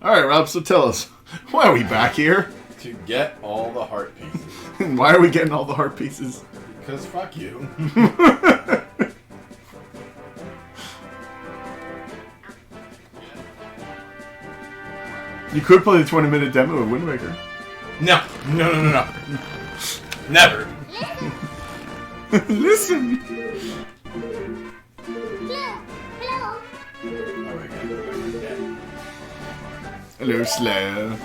Alright, Rob, so tell us, why are we back here? To get all the heart pieces. And why are we getting all the heart pieces? Because fuck you. You could play the 20-minute demo of Wind Waker. No. Never. Listen! Hello, Slayer.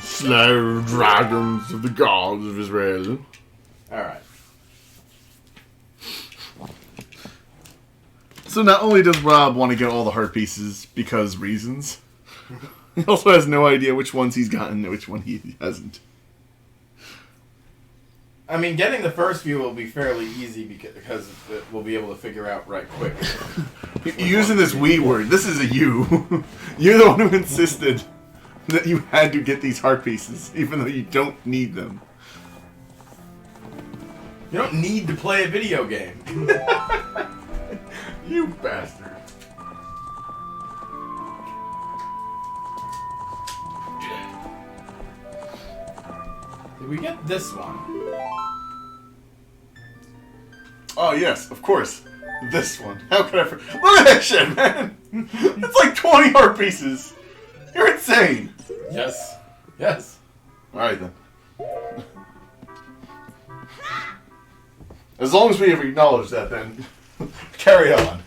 Slayer dragons of the gods of Israel. Alright. So not only does Rob want to get all the heart pieces because reasons, he also has no idea which ones he's gotten and which one he hasn't. I mean, getting the first few will be fairly easy because we'll be able to figure out right quick. You're using this we word. This is a you. You're the one who insisted that you had to get these heart pieces, even though you don't need them. You don't need to play a video game. You bastard. Did we get this one? Oh, yes, of course. This one. How could I forget? Look at that shit, man! It's like 20 heart pieces! You're insane! Yes. Yes. Alright then. As long as we have acknowledged that, then carry on.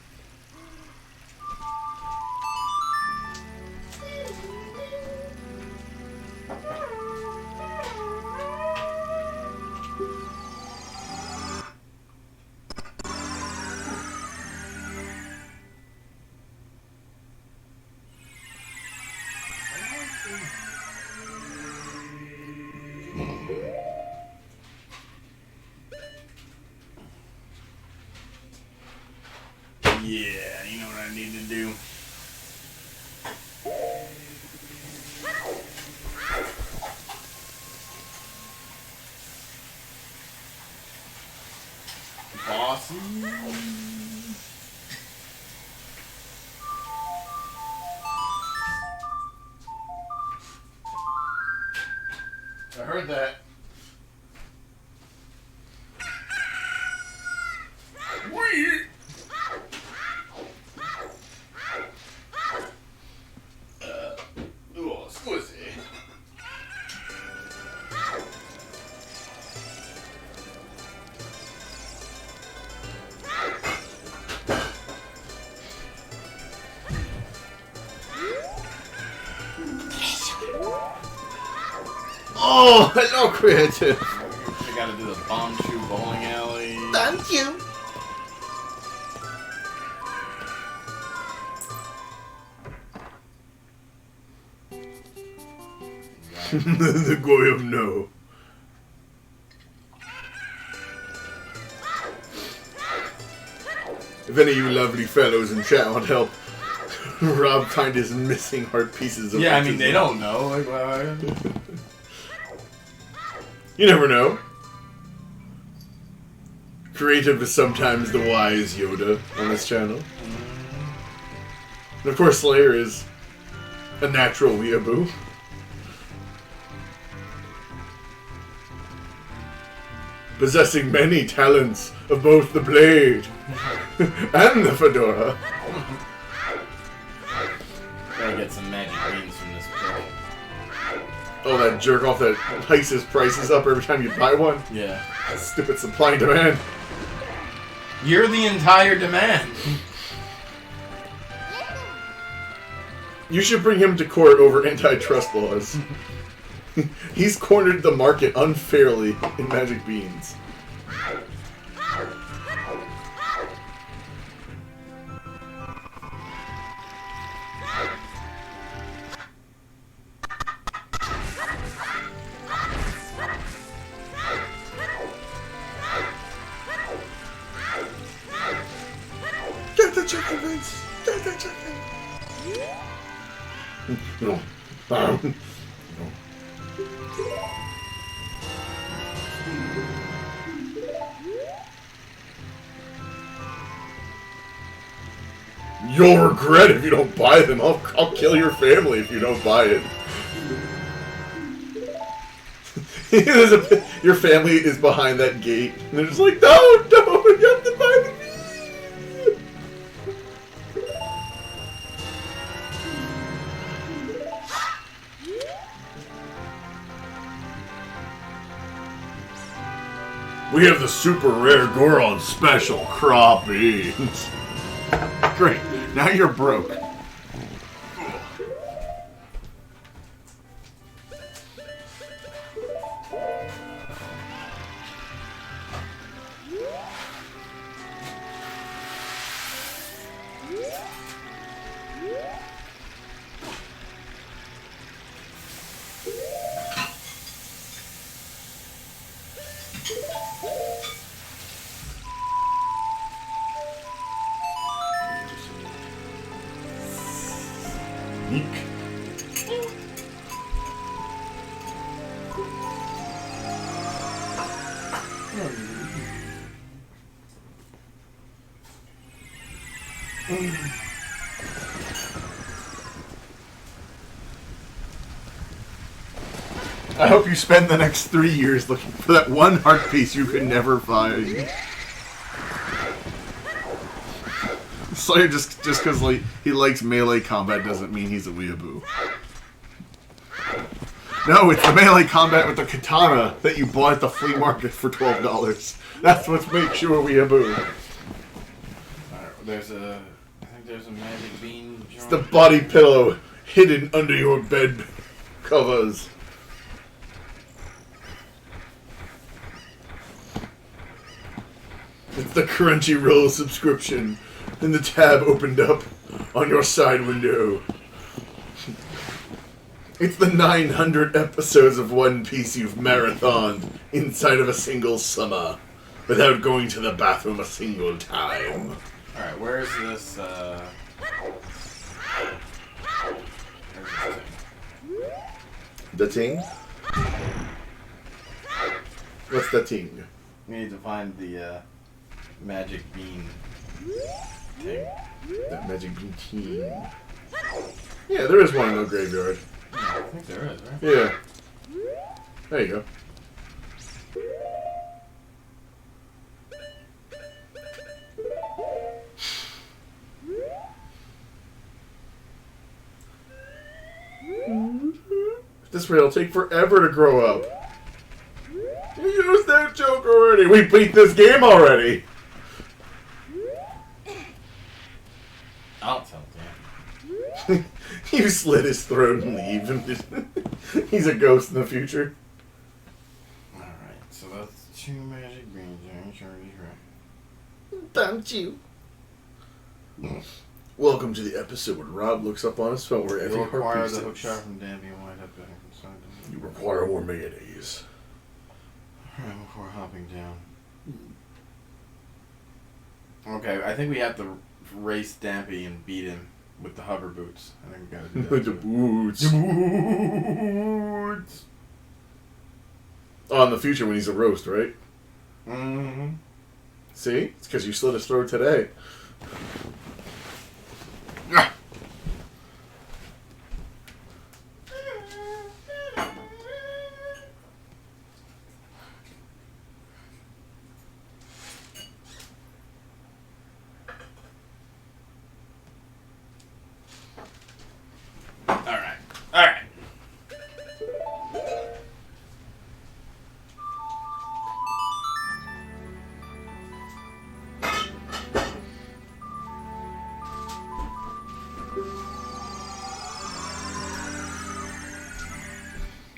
Yeah, you know what I need to do. Bossy. I heard that. Weird. Oh, squishy. Oh, hello, creative. I gotta do the bomb shoe bowling alley. Thank you. The Goyim no. If any of you lovely fellows in chat want help Rob find his missing heart pieces of Yeah, I mean, they don't know. Like, well, You never know. Creative is sometimes the wise Yoda on this channel. And of course Slayer is a natural weeaboo. Possessing many talents of both the blade and the fedora. Gotta get some magic beans from this pearl. Oh, that jerk off that hikes his prices up every time you buy one? Yeah. That stupid supply and demand. You're the entire demand. You should bring him to court over antitrust laws. He's cornered the market unfairly in magic beans. Get the chicken, Vince! Get the chicken! No. You'll regret if you don't buy them. I'll kill your family if you don't buy it. Your family is behind that gate, and they're just like, no, you have to buy the Wii. We have the super rare Goron special crop beans. Great, now you're broke. I hope you spend the next 3 years looking for that one heart piece you could never find. So just because like he likes melee combat doesn't mean he's a weeaboo. No, it's the melee combat with the katana that you bought at the flea market for $12. That's what makes you a weeaboo. I think there's a magic bean joint. It's the body pillow hidden under your bed covers. It's the Crunchyroll subscription, and the tab opened up on your side window. It's the 900 episodes of One Piece you've marathoned inside of a single summer, without going to the bathroom a single time. Alright, where's this, The ting? What's the ting? We need to find the, magic bean thing. That magic bean ting. Yeah, there is one in the graveyard. Yeah, I think there is, right? Yeah. There you go. This way it'll take forever to grow up. You used that joke already. We beat this game already. I'll tell Dan. You slit his throat and leave. He's a ghost in the future. Alright, so that's 2 magic beans. I'm sure he's right. Don't you? Welcome to the episode where Rob looks up on his phone where every You require heart the beats hook is. shot from Danby and wind up back inside them. You require more mayonnaise. Alright, before hopping down. Okay, I think we have to race Dampy and beat him with the hover boots. I think we gotta do that. With the boots. The boots! Oh, in the future when he's a roast, right? Mm-hmm. See? It's because you slit his throat today. Alright. Alright.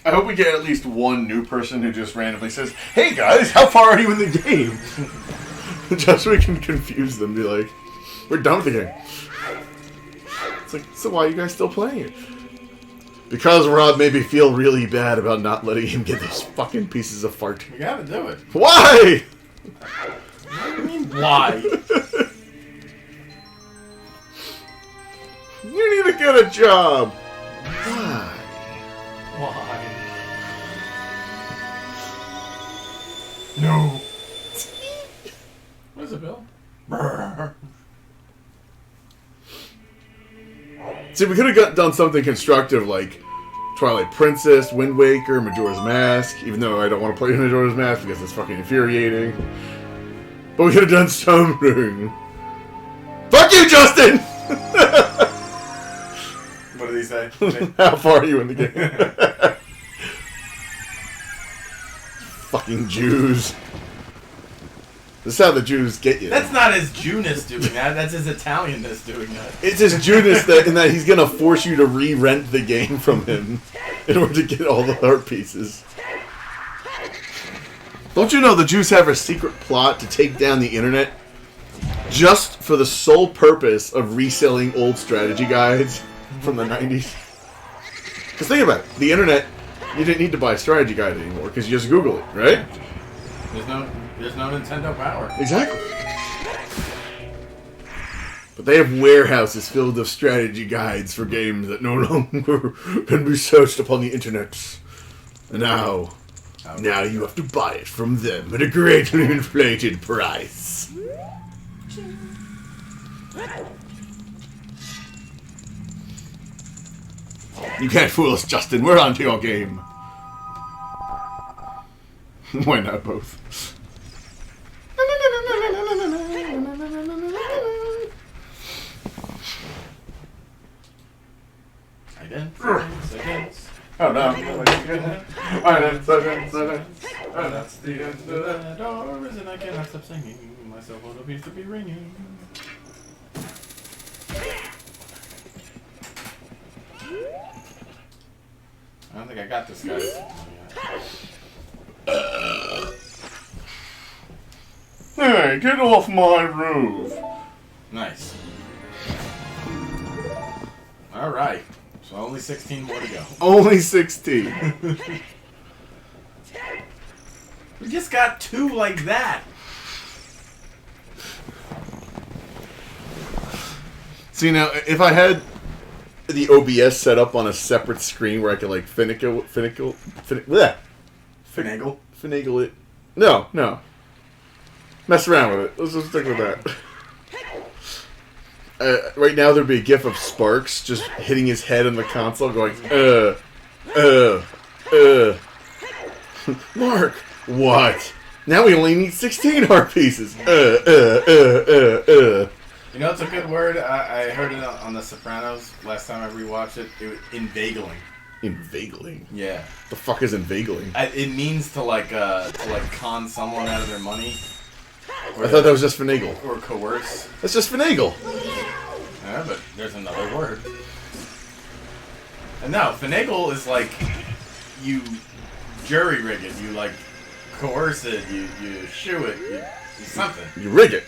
I hope we get at least one new person who just randomly says, "Hey guys, how far are you in the game?" Just so we can confuse them, be like, "We're done with the game." It's like, so why are you guys still playing it? Because Rob made me feel really bad about not letting him get those fucking pieces of fart. You gotta do it. Why? What do you mean, why? You need to get a job. Why? Why? No. What is it, Bill? Brrr. See, we could have done something constructive like Twilight Princess, Wind Waker, Majora's Mask, even though I don't want to play Majora's Mask because it's fucking infuriating. But we could have done something. Fuck you, Justin! What did he say? How far are you in the game? Fucking Jews. This is how the Jews get you. That's not his Jewness doing that. That's his Italianness doing that. It's his Jewness that, in that he's gonna force you to re-rent the game from him in order to get all the art pieces. Don't you know the Jews have a secret plot to take down the internet just for the sole purpose of reselling old strategy guides from the 90s? Because think about it. The internet, you didn't need to buy a strategy guide anymore because you just Google it, right? There's no Nintendo power. Exactly. But they have warehouses filled with strategy guides for games that no longer can be searched upon the internet. And now you have to buy it from them at a greatly inflated price. You can't fool us, Justin. We're onto your game. Why not both? Oh no. That's the end of the doors, and I cannot stop singing. My cell phone appears to be ringing. I don't think I got this, guys. Hey, get off my roof. Nice. Alright. So only 16 more to go. Only 16. We just got 2 like that. See, now, if I had the OBS set up on a separate screen where I could, like, finagle it. No. Mess around with it. Let's just stick with that. Right now, there'd be a gif of Sparks just hitting his head on the console going, Mark, what? Now we only need 16 art pieces. You know, it's a good word. I heard it on The Sopranos last time I rewatched it. It was inveigling. Inveigling? Yeah. The fuck is inveigling? It means to con someone out of their money. I thought that was just finagle. Or coerce. That's just finagle. Yeah, but there's another word. And no, finagle is like you jury rig it, you like coerce it, you shoe it, you something. You rig it.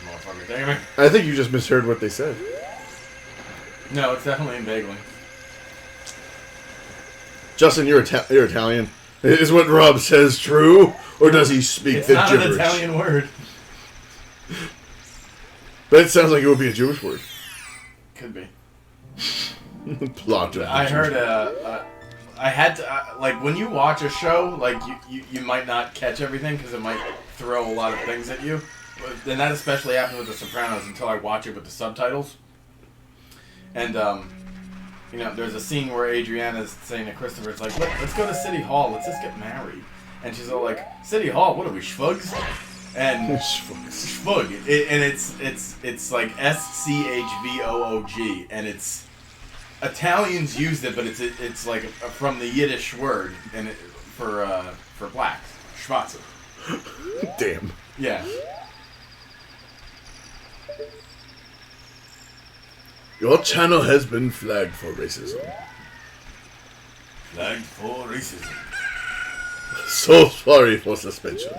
Motherfucker, damn it. I think you just misheard what they said. No, it's definitely inveigling. Justin, you're Italian. Is what Rob says true, or does he speak the gibberish? It's not an Italian word. But it sounds like it would be a Jewish word. Could be. Plot of I heard I had to like when you watch a show, like you might not catch everything because it might throw a lot of things at you. And that especially happened with The Sopranos until I watch it with the subtitles. And you know, there's a scene where Adriana's saying to Christopher, it's like, let's go to City Hall, let's just get married. And she's all like, City Hall, what are we, schvugs? And schvug. And it's like SCHVOOG, and it's Italians used it, but it's like from the Yiddish word and for blacks, schwarze. Damn. Yeah. Your channel has been flagged for racism. Flagged for racism. So sorry for suspension.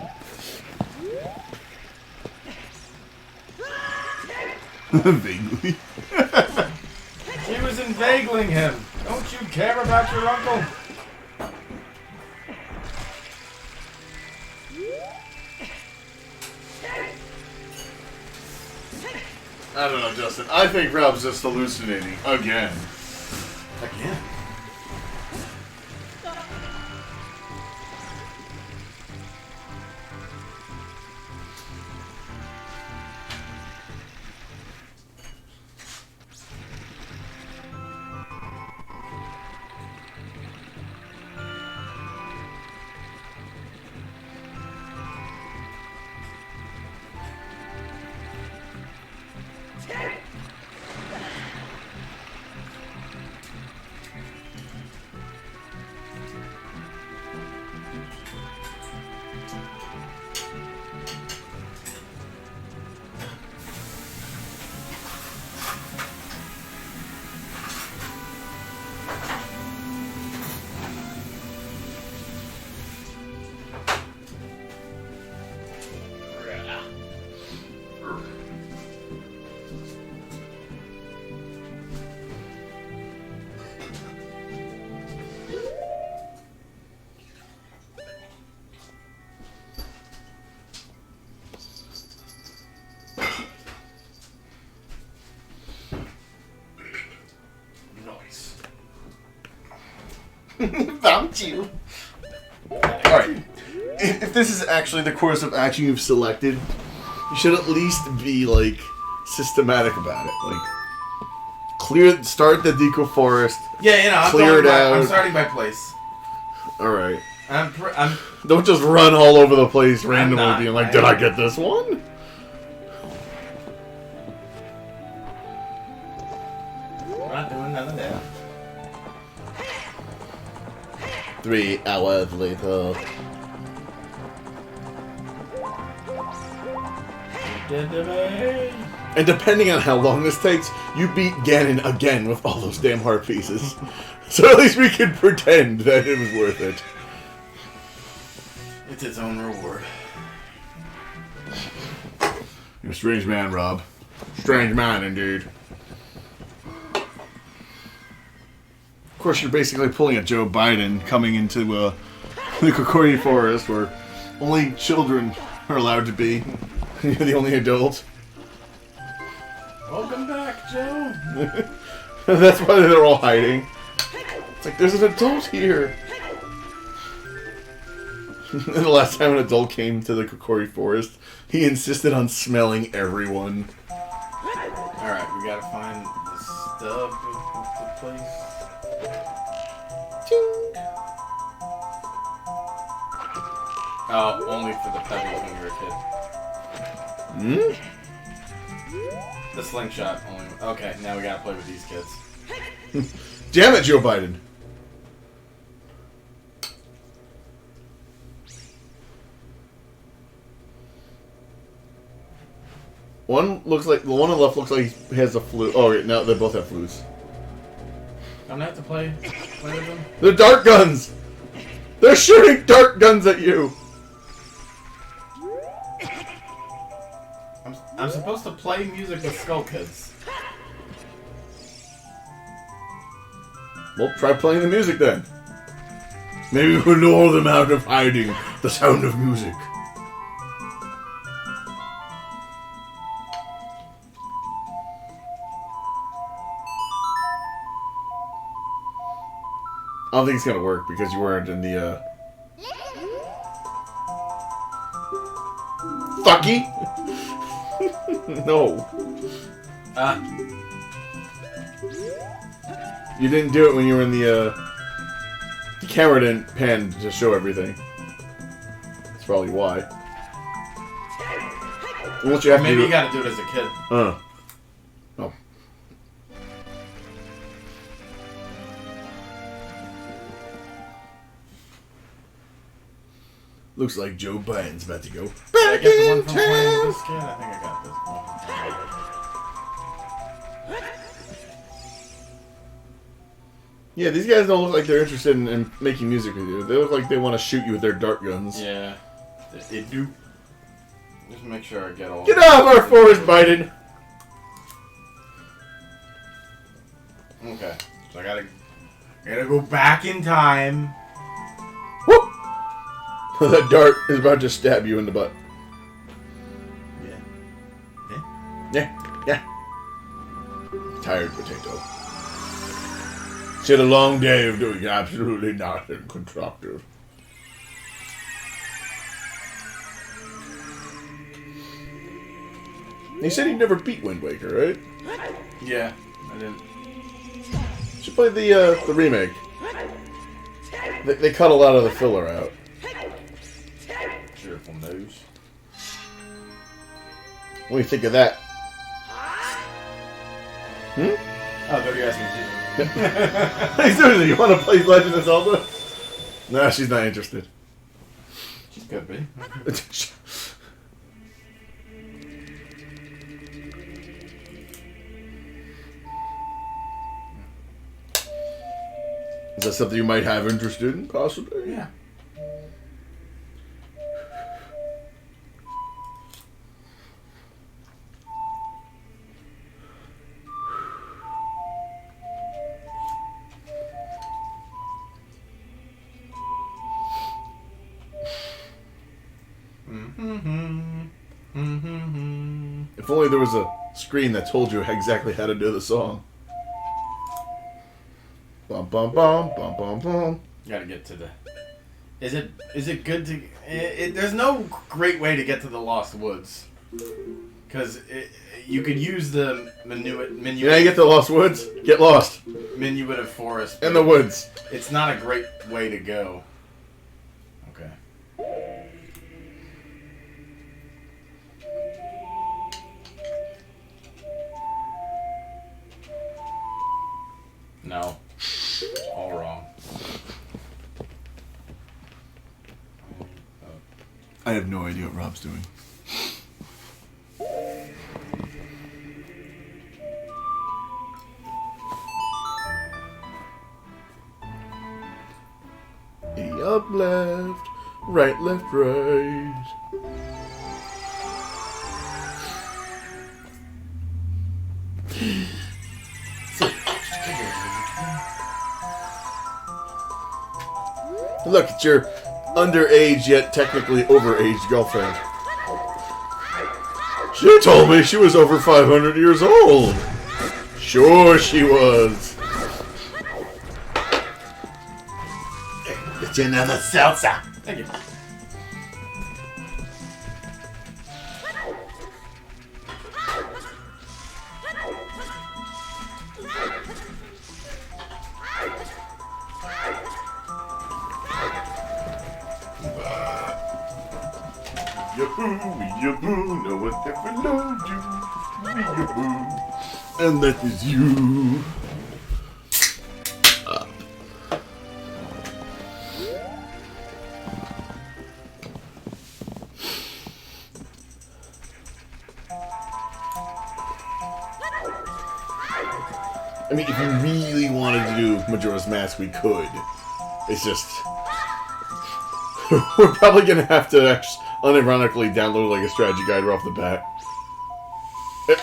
Vaguely. She was inveigling him. Don't you care about your uncle? I don't know, Justin. I think Rob's just hallucinating again. Again? Found you. Alright. If this is actually the course of action you've selected, you should at least be, like, systematic about it. Like, start the Deco Forest. Yeah, clear it out. I'm starting by place. Alright. I'm Don't just run all over the place randomly not, being like, did I get this one? I'm not doing none of that. 3 hours later. And depending on how long this takes, you beat Ganon again with all those damn heart pieces. So at least we can pretend that it was worth it. It's its own reward. You're a strange man, Rob. Strange man, indeed. Of course, you're basically pulling a Joe Biden coming into the Kokori Forest where only children are allowed to be. You're the only adult. Welcome back, Joe. That's why they're all hiding. It's like, there's an adult here. And the last time an adult came to the Kokori Forest, he insisted on smelling everyone. Alright, we gotta find the stuff of the place. Ching. Oh, only for the pebbles when you were a kid. The slingshot only. Okay, now we gotta play with these kids. Damn it, Joe Biden. One looks like the one on the left looks like he has a flute. Oh, wait, no, they both have flutes. I'm gonna have to play with them. They're dart guns. They're shooting dart guns at you. I'm supposed to play music with Skull Kids. Well, try playing the music then. Maybe we'll lure them out of hiding. The sound of music. I don't think it's gonna work because you weren't in the, Fucky? No. You didn't do it when you were in the camera didn't pan to show everything. That's probably why. Unless you have Maybe to you gotta do it as a kid. Oh. Looks like Joe Biden's about to go Did I back get the one in from playing with town. this kid? I think I got this one. Yeah, these guys don't look like they're interested in making music with you. They look like they want to shoot you with their dart guns. Yeah, they do. Just make sure I get all. Get off our forest, Biden! Okay, so I gotta go back in time. Whoop! That dart is about to stab you in the butt. Yeah. Yeah. Tired potato. She had a long day of doing absolutely nothing constructive. You said you never beat Wind Waker, right? Yeah, I didn't. You should play the remake. They cut a lot of the filler out. Cheerful nose. What do you think of that? Oh, they're asking Hey, seriously, you want to play Legend of Zelda? Nah, she's not interested. She's good, be. Is that something you might have interested in, possibly? Yeah. If only there was a screen that told you exactly how to do the song. Bum bum bum bum bum bum. Gotta get to the... Is it good to... there's no great way to get to the Lost Woods. Because you could use the Minuet... You know, you get to the Lost Woods, get lost. Minuet Forest. In the woods. It's not a great way to go. Okay. No. All wrong. I have no idea what Rob's doing. Up, left, right, right. Look, it's your underage yet technically overage girlfriend. She told me she was over 500 years old. Sure she was. Get you another salsa. Thank you. Yahoo, no one ever loved you. Yahoo. And that is you. I mean, if we really wanted to do Majora's Mask, we could. It's just... we're probably going to have to unironically download like a strategy guide right off the bat.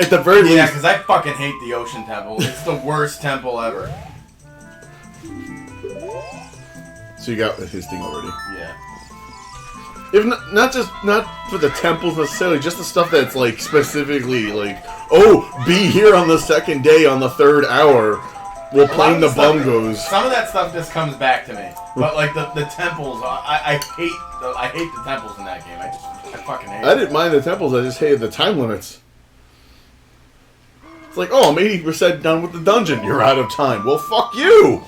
At the very least... Yeah, because I fucking hate the Ocean Temple. It's the worst temple ever. So you got his thing already. Yeah. If not for the temples necessarily, just the stuff that's like specifically like, oh, be here on the second day on the third hour while playing the bongos. Some of that stuff just comes back to me, but like the temples, I hate the temples in that game. I fucking hate. I didn't mind the temples. I just hated the time limits. It's like, oh, I'm 80% done with the dungeon. You're out of time. Well, fuck you.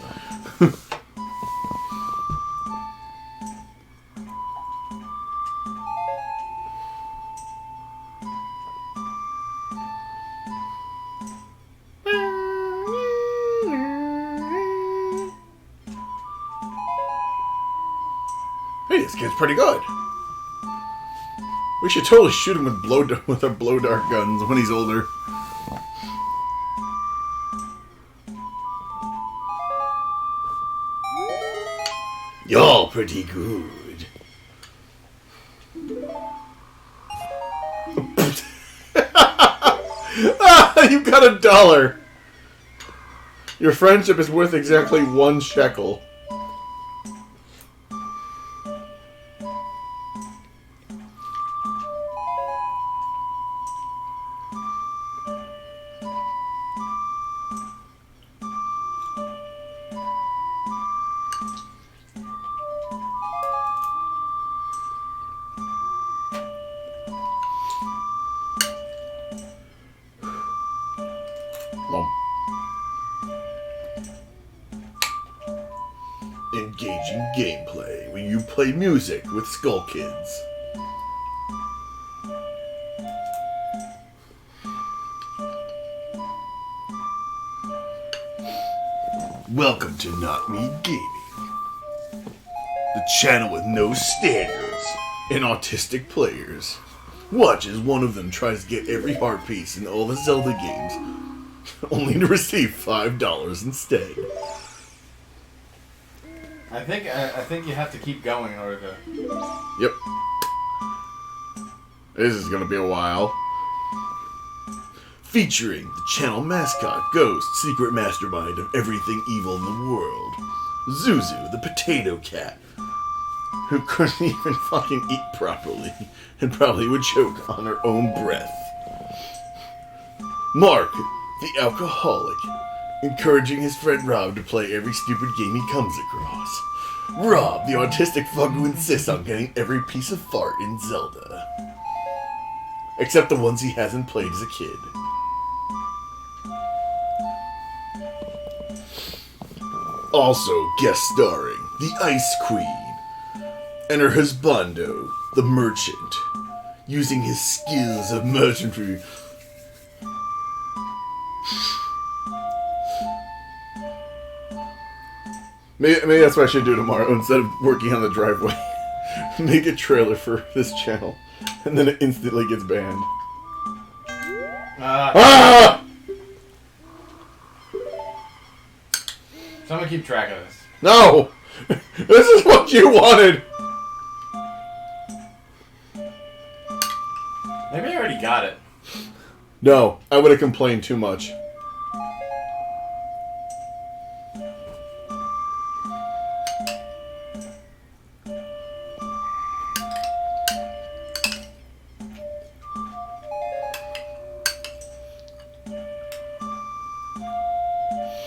Hey, this kid's pretty good. We should totally shoot him with our blow dart guns when he's older. You're pretty good. You got $1. Your friendship is worth exactly 1 shekel. Engaging gameplay where you play music with Skull Kids. Welcome to Not Me Gaming, the channel with no standards and autistic players. Watch as one of them tries to get every heart piece in all the Zelda games, only to receive $5 instead. I think you have to keep going in order to... Yep. This is gonna be a while. Featuring the channel mascot, ghost, secret mastermind of everything evil in the world, Zuzu, the potato cat, who couldn't even fucking eat properly and probably would choke on her own breath. Mark, the alcoholic, encouraging his friend Rob to play every stupid game he comes across. Rob, the autistic fuck who insists on getting every piece of fart in Zelda. Except the ones he hasn't played as a kid. Also guest starring the Ice Queen and her husbando, the merchant, using his skills of merchantry. Maybe that's what I should do tomorrow instead of working on the driveway. Make a trailer for this channel, and then it instantly gets banned. Ah! Someone keep track of this. No! This is what you wanted! Maybe I already got it. No, I would have complained too much.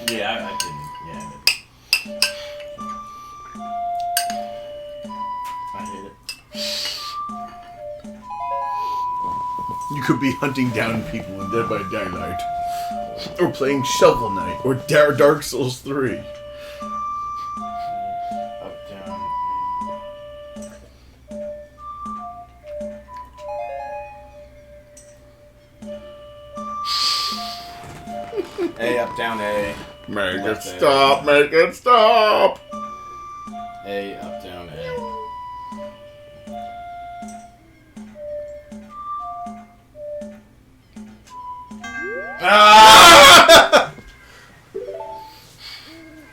Yeah, I didn't. Yeah, I hate it. You could be hunting down people in Dead by Daylight. Or playing Shovel Knight. Or Dark Souls 3. Up, down. A, up, down, A. Make it Left stop, make it stop! A, up, down, A. Ah!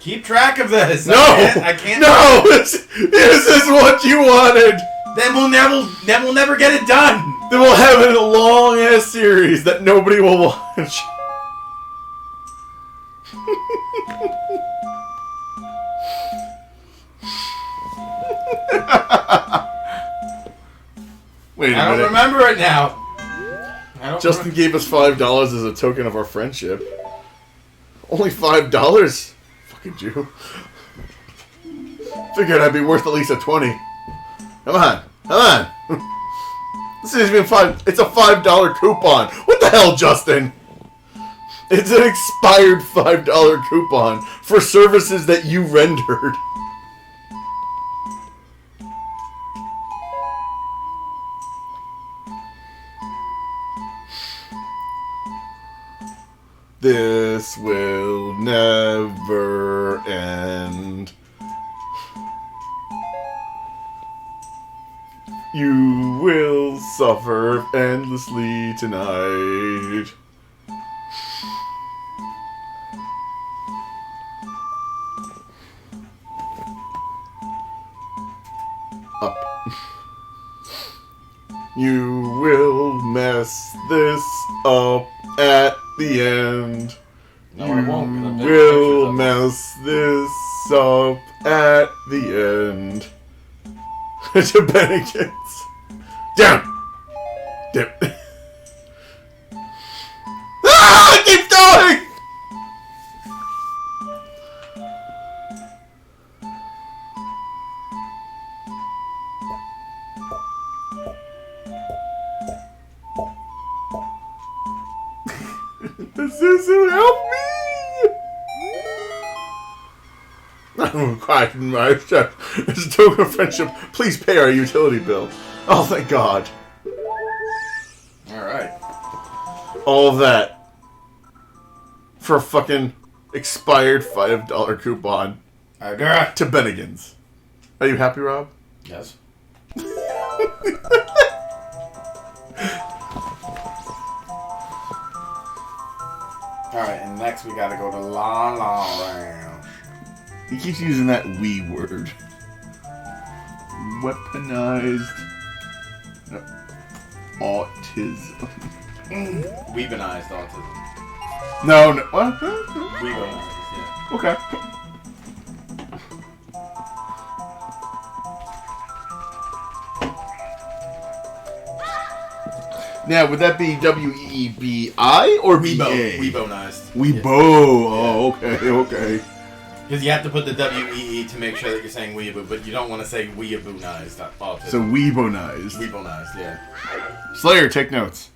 Keep track of this. No! I can't. No! This is what you wanted! Then we'll never get it done. Then we'll have a long ass series that nobody will watch. Wait a I don't minute. remember it now. Justin gave us $5 as a token of our friendship. Only $5? Fucking Jew. Figured I'd be worth at least a 20. Come on. Come on. This isn't even $5. It's a $5 coupon. What the hell, Justin? It's an expired $5 coupon for services that you rendered. This will never end. You will suffer endlessly tonight. Up. You will mess this up at the end. No, I won't. 'Cause I'm You taking will pictures of it. mess this up at the end. To Bennigan's. Down! Dip. Ah! Keep going! Susu, help me! Oh, quiet, my chef. As a token of friendship, please pay our utility bill. Oh, thank God. Alright. All of that for a fucking expired $5 coupon Okay. to Bennigan's. Are you happy, Rob? Yes. Alright, and next we gotta go to La La Lounge. He keeps using that "we" word. Weaponized autism. Weebonized Autism. No, no. What? Weebonized, yeah. Okay. Now, would that be W-E-E-B-I or B-A? Weebonized. Weebo. Oh, okay. Because you have to put the W-E-E to make sure that you're saying weeaboo, but you don't want to say weebonized autism. So Weebonized. Weebonized, yeah. Slayer, take notes.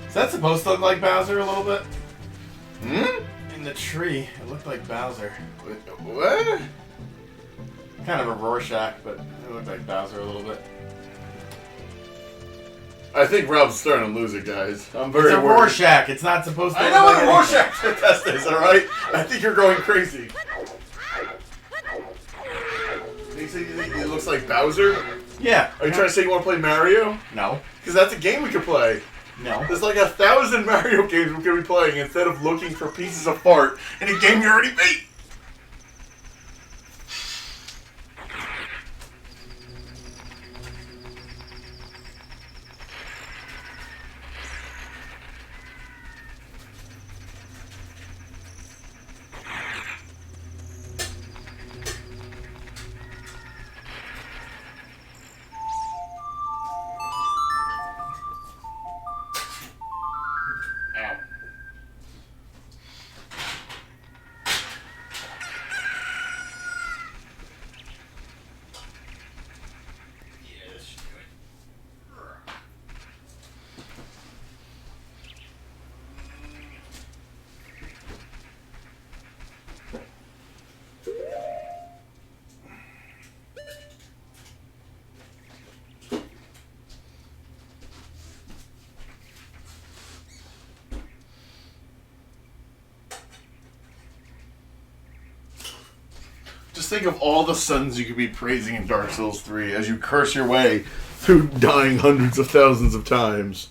Is that supposed to look like Bowser a little bit? Hmm? In the tree, it looked like Bowser. What? Kind of a Rorschach, but it looked like Bowser a little bit. I think Rob's starting to lose it, guys. I'm very It's a worried. Rorschach. It's not supposed to. I look know like what a anything. Rorschach test is, alright? I think you're going crazy. You think it looks like Bowser? Yeah. Are you trying to say you want to play Mario? No. Because that's a game we could play. No. There's like 1,000 Mario games we could be playing instead of looking for pieces of fart in a game you already beat. Ow. Yeah, this should do it. Just think of all the sons you could be praising in Dark Souls 3 as you curse your way through dying hundreds of thousands of times.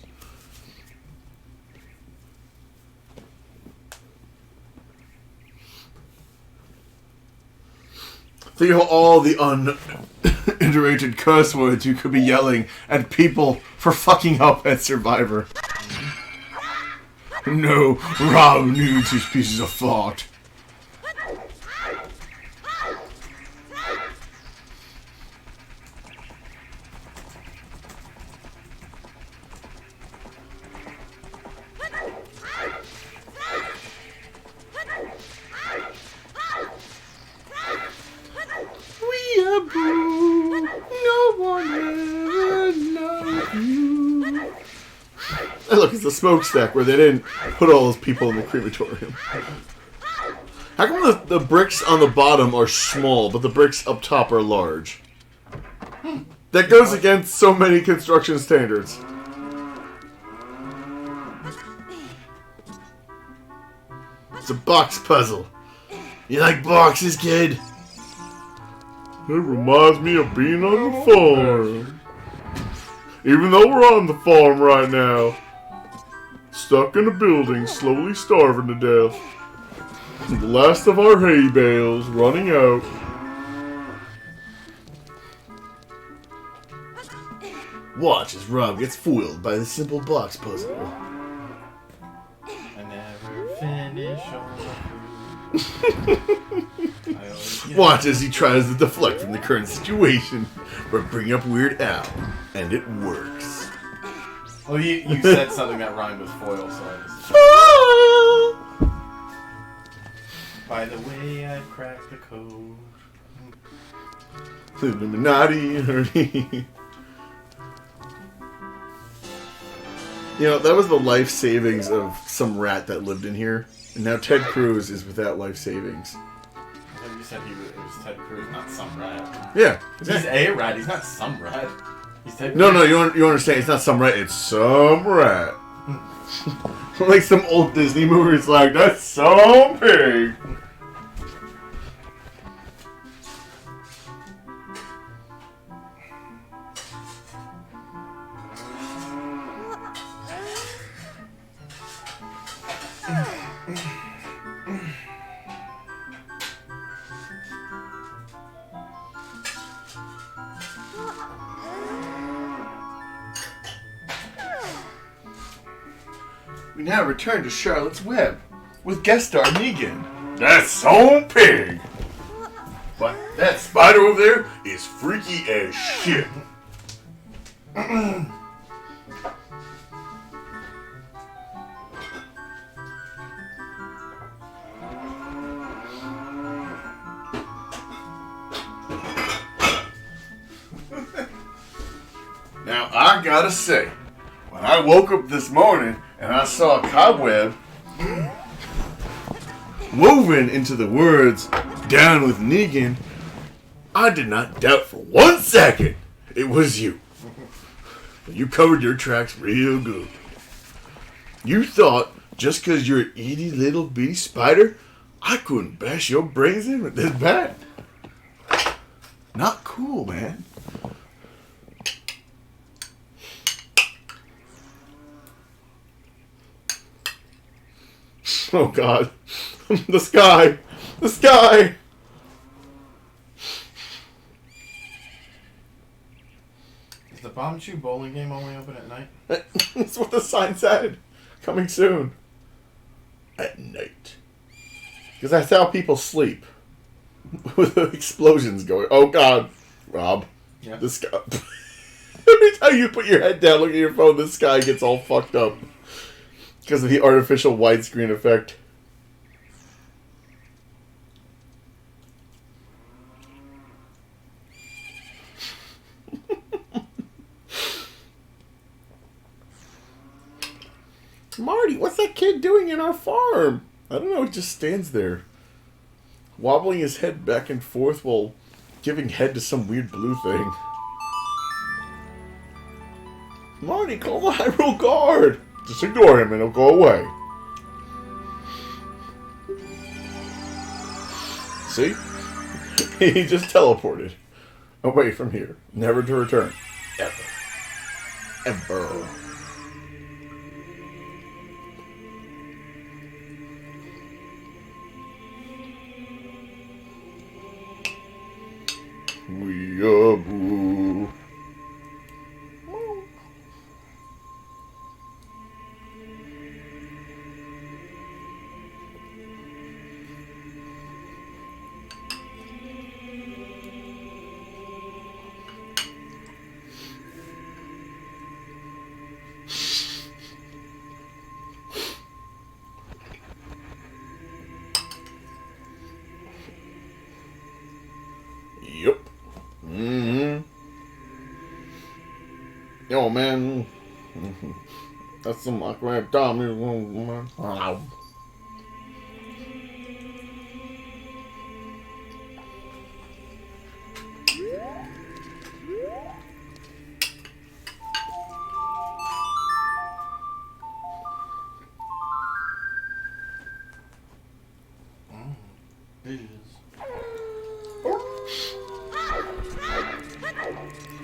Think of all the uniterated curse words you could be yelling at people for fucking up at Survivor. No, Rob needs his pieces of fart. Weeaboo, no one ever loved you. Hey, look, it's a smokestack where they didn't put all those people in the crematorium. How come the bricks on the bottom are small, but the bricks up top are large? That goes against so many construction standards. It's a box puzzle. You like boxes, kid? It reminds me of being on the farm. Even though we're on the farm right now. Stuck in a building, slowly starving to death. The last of our hay bales running out. Watch as Rob gets foiled by the simple box puzzle. I never finish on the food. I always get Watch as he tries to deflect from the current situation by bringing up Weird Al. And it works. Well, you said something that rhymed with foil, so I just... By the way, I cracked the code. Illuminati. You know, that was the life savings of some rat that lived in here. And now Ted Cruz is without life savings. I thought you said it was Ted Cruz, not some rat. Yeah. He's a rat, he's not some rat. He's Ted No, Cruz. you understand. It's not some rat, it's some rat. Like some old Disney movie, it's like, that's some pig. we now return to Charlotte's Web with guest star Negan. That's so pig! But that spider over there is freaky as shit. Now, I gotta say, when I woke up this morning and I saw a cobweb woven into the words, "Down with Negan," I did not doubt for 1 second it was you. You covered your tracks real good. You thought just because you're an itty little bitty spider, I couldn't bash your brains in with this bat. Not cool, man. Oh God. The sky. The sky. Is the Bomb Chew bowling game only open at night? That's what the sign said. Coming soon. At night. Because that's how people sleep. With the explosions going. Oh God. Rob. Yeah. The sky. Every time you put your head down, look at your phone, the sky gets all fucked up. Because of the artificial widescreen effect. Marty, what's that kid doing in our farm? I don't know, it just stands there. Wobbling his head back and forth while giving head to some weird blue thing. Marty, call the Hyrule Guard! Just ignore him and he'll go away. See? He just teleported. Away from here. Never to return. Ever. Ever. Weeaboo. Yup. Mm-hmm. Yo, man. That's some awkward dumb.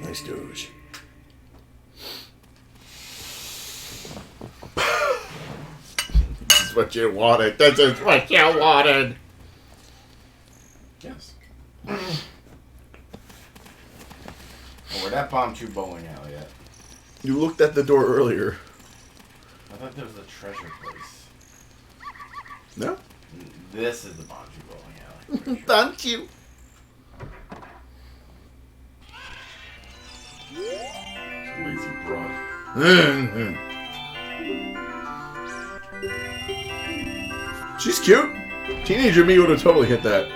Nice douche. This is what you wanted. This is what you wanted. Yes. Oh, we're that Bomb Chew bowling alley yet. You looked at the door earlier. I thought there was a treasure place. No? This is the Bomb Chew bowling alley. Sure. Thank you. Lazy broad. She's cute. Teenager me would have totally hit that.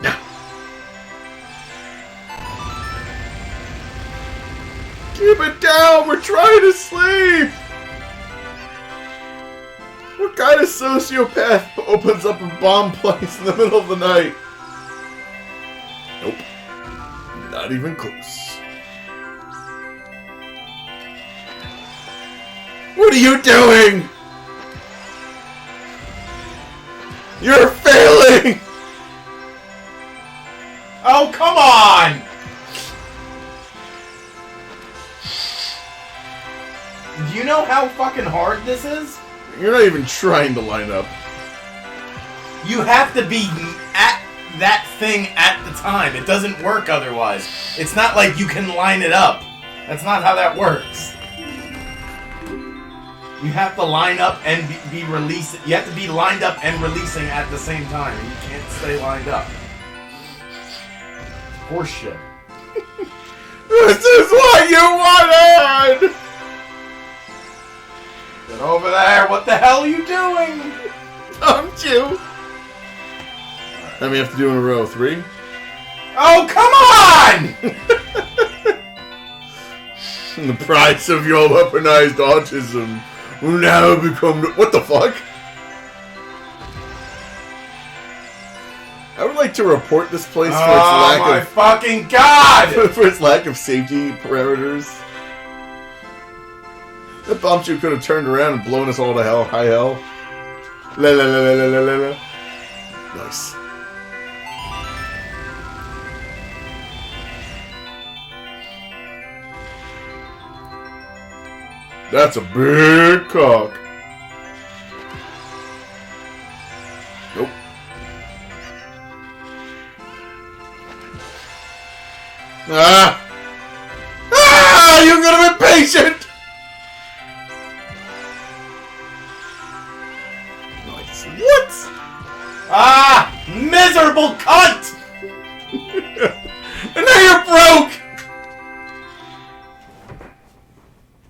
Now. Keep it down. We're trying to sleep. What kind of sociopath opens up a bomb place in the middle of the night? Nope. Not even close. What are you doing? You're failing! Oh, come on! Do you know how fucking hard this is? You're not even trying to line up. You have to be at that thing at the time. It doesn't work otherwise. It's not like you can line it up. That's not how that works. You have to line up and be released. You have to be lined up and releasing at the same time. You can't stay lined up. Horseshit. This is what you wanted! Get over there. What the hell are you doing? Don't you? How many have to do in a row? 3? Oh, come on! The price of your weaponized autism will now become... What the fuck? I would like to report this place for its lack my of... fucking god! for its lack of safety parameters. That bombshell could have turned around and blown us all to hell. High hell. La la la la la la la. Nice. That's a big cock. Nope. Ah! Ah! You're gonna be patient! Nice. What? Ah! Miserable cunt! And now you're broke!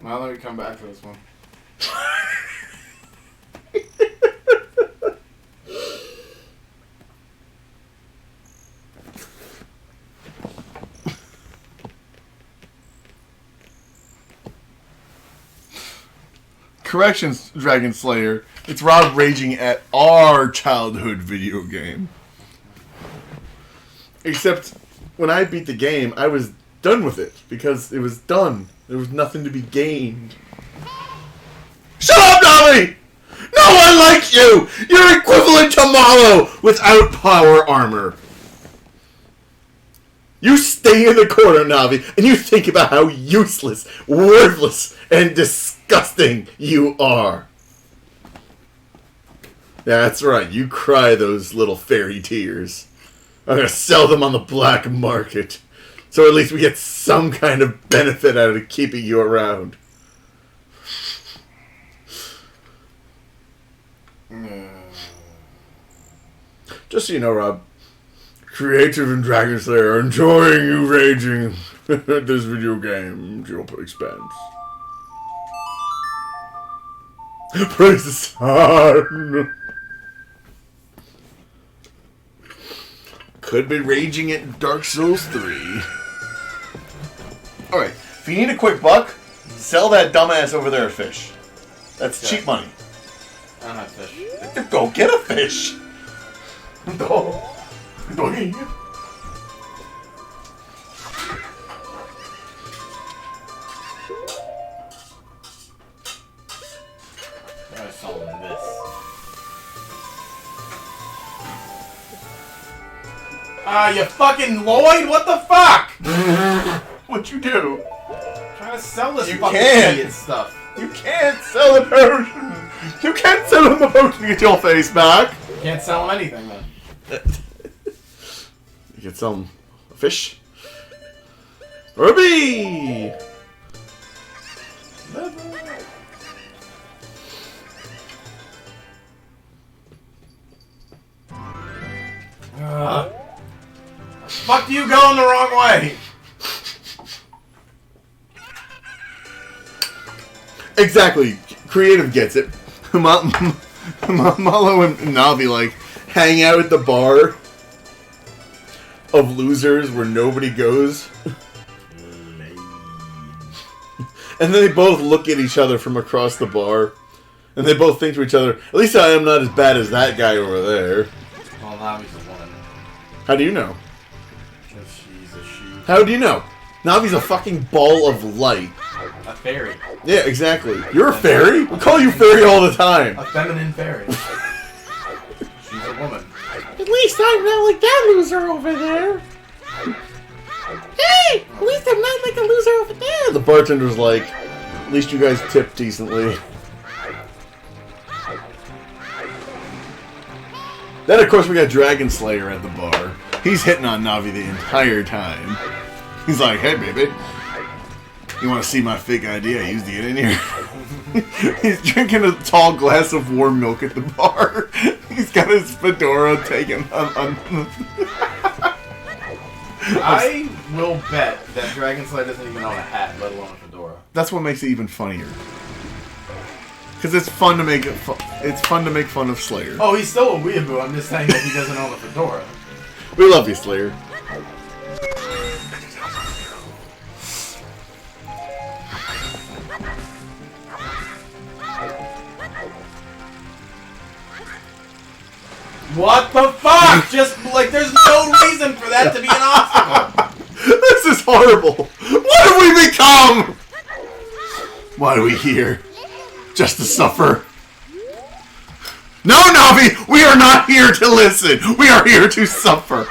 Now let me come back to this one. Corrections, Dragon Slayer. It's Rob raging at our childhood video game. Except, when I beat the game, I was done with it. Because it was done. There was nothing to be gained. Shut up, Navi! No one likes you! You're equivalent to Malo without power armor. You stay in the corner, Navi, and you think about how useless, worthless, and disgusting you are. That's right, you cry those little fairy tears. I'm gonna sell them on the black market. So at least we get some kind of benefit out of keeping you around. Just so you know, Rob, Creative and Dragon Slayer are enjoying you raging at this video game at your expense. Praise the sun! Could be raging at Dark Souls 3. Alright, if you need a quick buck, sell that dumbass over there a fish. That's cheap money. I don't have fish. Go get a fish! Go. Doggy. I saw this. Ah, you fucking Lloyd! What the fuck? What'd you do? I'm trying to sell this You fucking can't. idiot stuff. You can't sell the potion! You can't sell him the potion to get your face back! You can't sell him anything then. You can sell him a fish. Or a bee! Fuck you going the wrong way! Exactly. Creative gets it. Malo and Navi, like, hang out at the bar of losers where nobody goes. And then they both look at each other from across the bar. And they both think to each other, at least I am not as bad as that guy over there. Well, Navi's a woman. How do you know? Because she's a she. How do you know? Navi's a fucking ball of light. A fairy. Yeah, exactly. You're a fairy? We call you fairy all the time. A feminine fairy. She's a woman. At least I'm not like that loser over there. Hey! At least I'm not like a loser over there. The bartender's like, at least you guys tip decently. Then, of course, we got Dragon Slayer at the bar. He's hitting on Navi the entire time. He's like, hey, baby. You want to see my fake ID I used to get in here? He's drinking a tall glass of warm milk at the bar. He's got his fedora taken on. I will bet that Dragon Slayer doesn't even own a hat, let alone a fedora. That's what makes it even funnier. Because it's fun to make it's fun to make fun of Slayer. Oh, he's still a weeaboo. I'm just saying that he doesn't own a fedora. We love you, Slayer. What the fuck? Just, like, there's no reason for that to be an obstacle. This is horrible. What have we become? Why are we here? Just to suffer? No, Navi! We are not here to listen! We are here to suffer!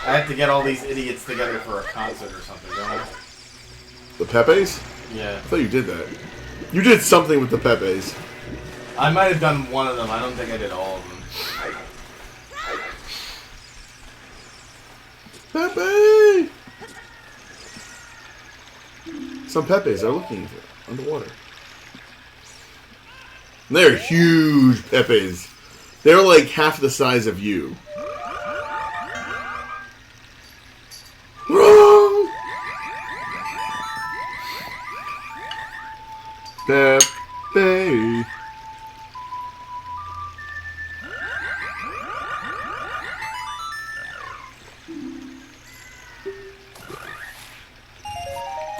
I have to get all these idiots together for a concert or something, don't I? The Pepes? Yeah. I thought you did that. You did something with the Pepes. I might have done one of them. I don't think I did all of them. Pepe! Some Pepes are looking for underwater. They're huge Pepes. They're like half the size of you. Wrong! Pepe.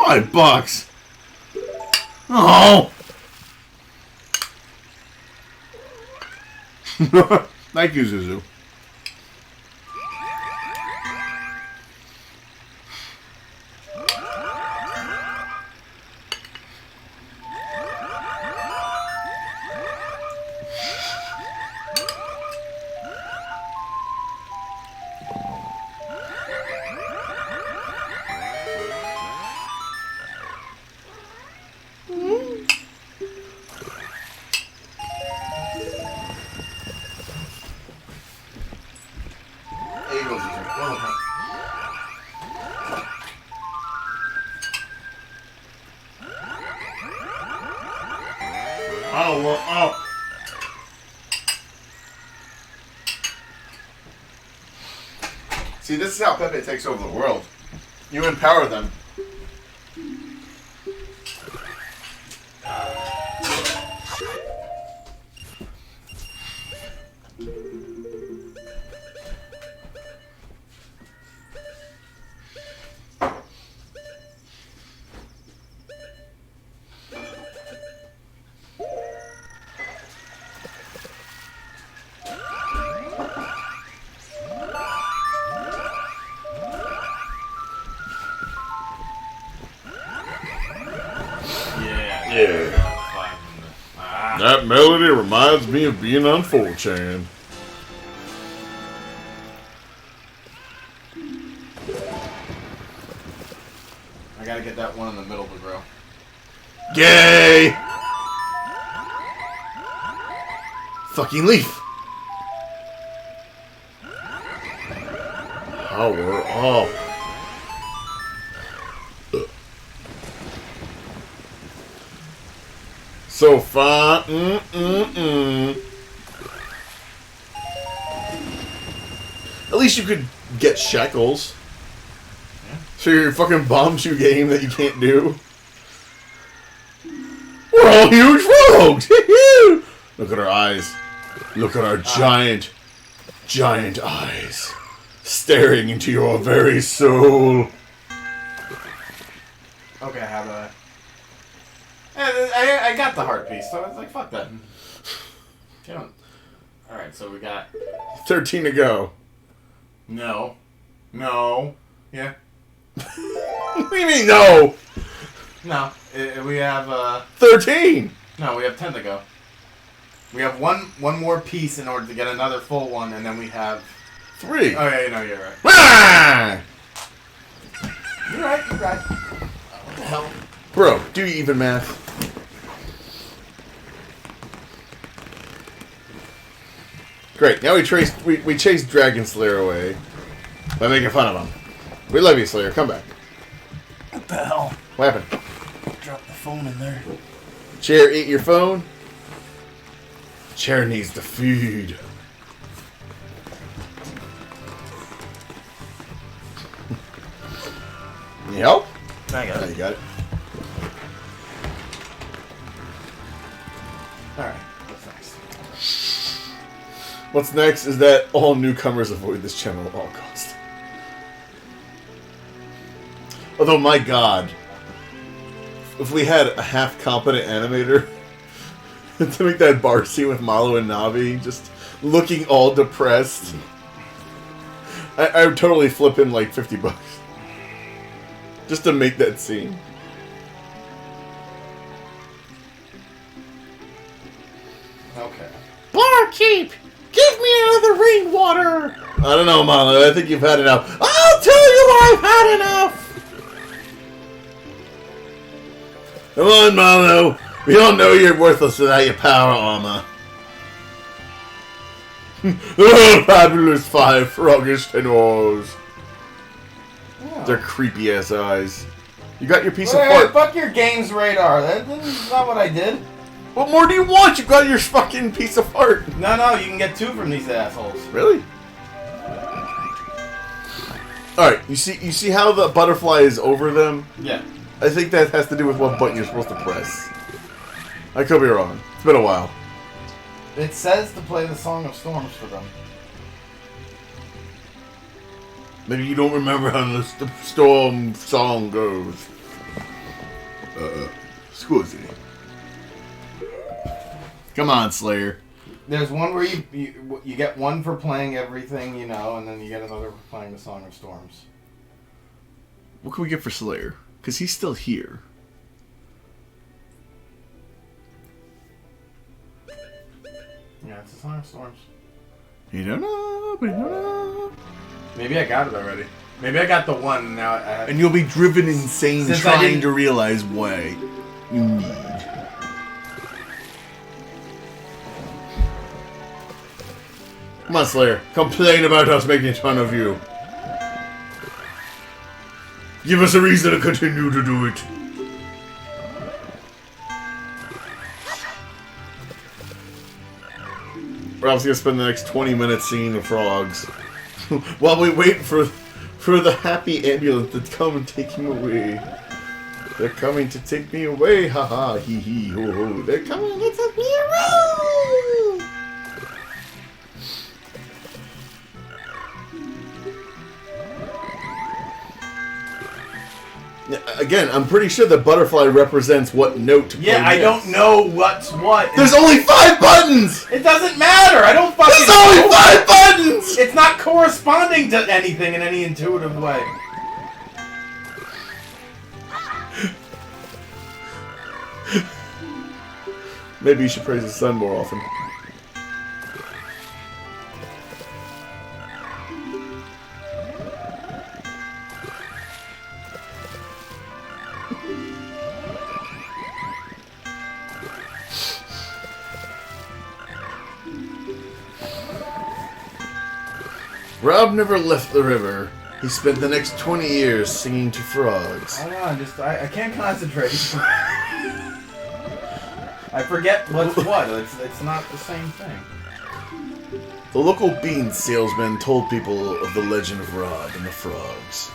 $5. Oh. Thank you, Zuzu. Oh, we're up. See, this is how Pepe takes over the world. You empower them. Yeah. That melody reminds me of being on 4chan. I gotta get that one in the middle to grow. Gay! Fucking leaf! Power up. So far, At least you could get shekels. Yeah. So your fucking bomb shoe game that you can't do. We're all huge frogs! Look at our eyes. Look at our giant eyes. Staring into your very soul. Okay, how do I got the heart piece, so I was like, fuck that. Alright, so we got... 13 to go. No. Yeah. What do you mean, no? No. We have, 13! No, we have 10 to go. We have one more piece in order to get another full one, and then we have... 3. Oh, yeah, no, you're right. Ah! You're right. What the hell? Bro, do you even math? Great. Now we chased Dragon Slayer away by making fun of him. We love you, Slayer. Come back. What the hell? What happened? Drop the phone in there. Chair ate your phone? Chair needs the food. Need help? I got it. You got it. Alright, what's next? What's next is that all newcomers avoid this channel at all costs. Although, my god, if we had a half-competent animator to make that bar scene with Malo and Navi just looking all depressed, I would totally flip in like $50 just to make that scene. Okay. Barkeep, give me another rainwater. I don't know, Malo. I think you've had enough. I'll tell you I've had enough. Come on, Malo. We all know you're worthless without your power armor. Oh, fabulous 5 froggish tenors. Yeah. Their creepy ass eyes. You got your piece of Hey, fart. fuck your games radar. That's not what I did. What more do you want? You got your fucking piece of fart. No, you can get 2 from these assholes. Really? Alright, you see how the butterfly is over them? Yeah. I think that has to do with what button you're supposed to press. I could be wrong. It's been a while. It says to play the Song of Storms for them. Maybe you don't remember how the storm song goes. Scusi. Come on, Slayer. There's one where you get 1 for playing everything, you know, and then you get another for playing the Song of Storms. What can we get for Slayer? Because he's still here. Yeah, it's the Song of Storms. You don't know, but you don't know. Maybe I got it already. Maybe I got the 1 now. I have... And you'll be driven insane Since I trying didn't- to realize why you need. Come on, Slayer. Complain about us making fun of you. Give us a reason to continue to do it. We're obviously gonna spend the next 20 minutes seeing the frogs. While we wait for the happy ambulance to come and take him away. They're coming to take me away, haha, hee hee, ho ho. They're coming to take me away! Again, I'm pretty sure the butterfly represents what note to play Yeah, I next. don't know what's what. There's only 5 buttons! It doesn't matter. I don't fucking There's only 5 buttons! It's not corresponding to anything in any intuitive way. Maybe you should praise the sun more often. Rob never left the river. He spent the next 20 years singing to frogs. Hold on, I can't concentrate. I forget what's what. It's not the same thing. The local bean salesman told people of the legend of Rob and the frogs.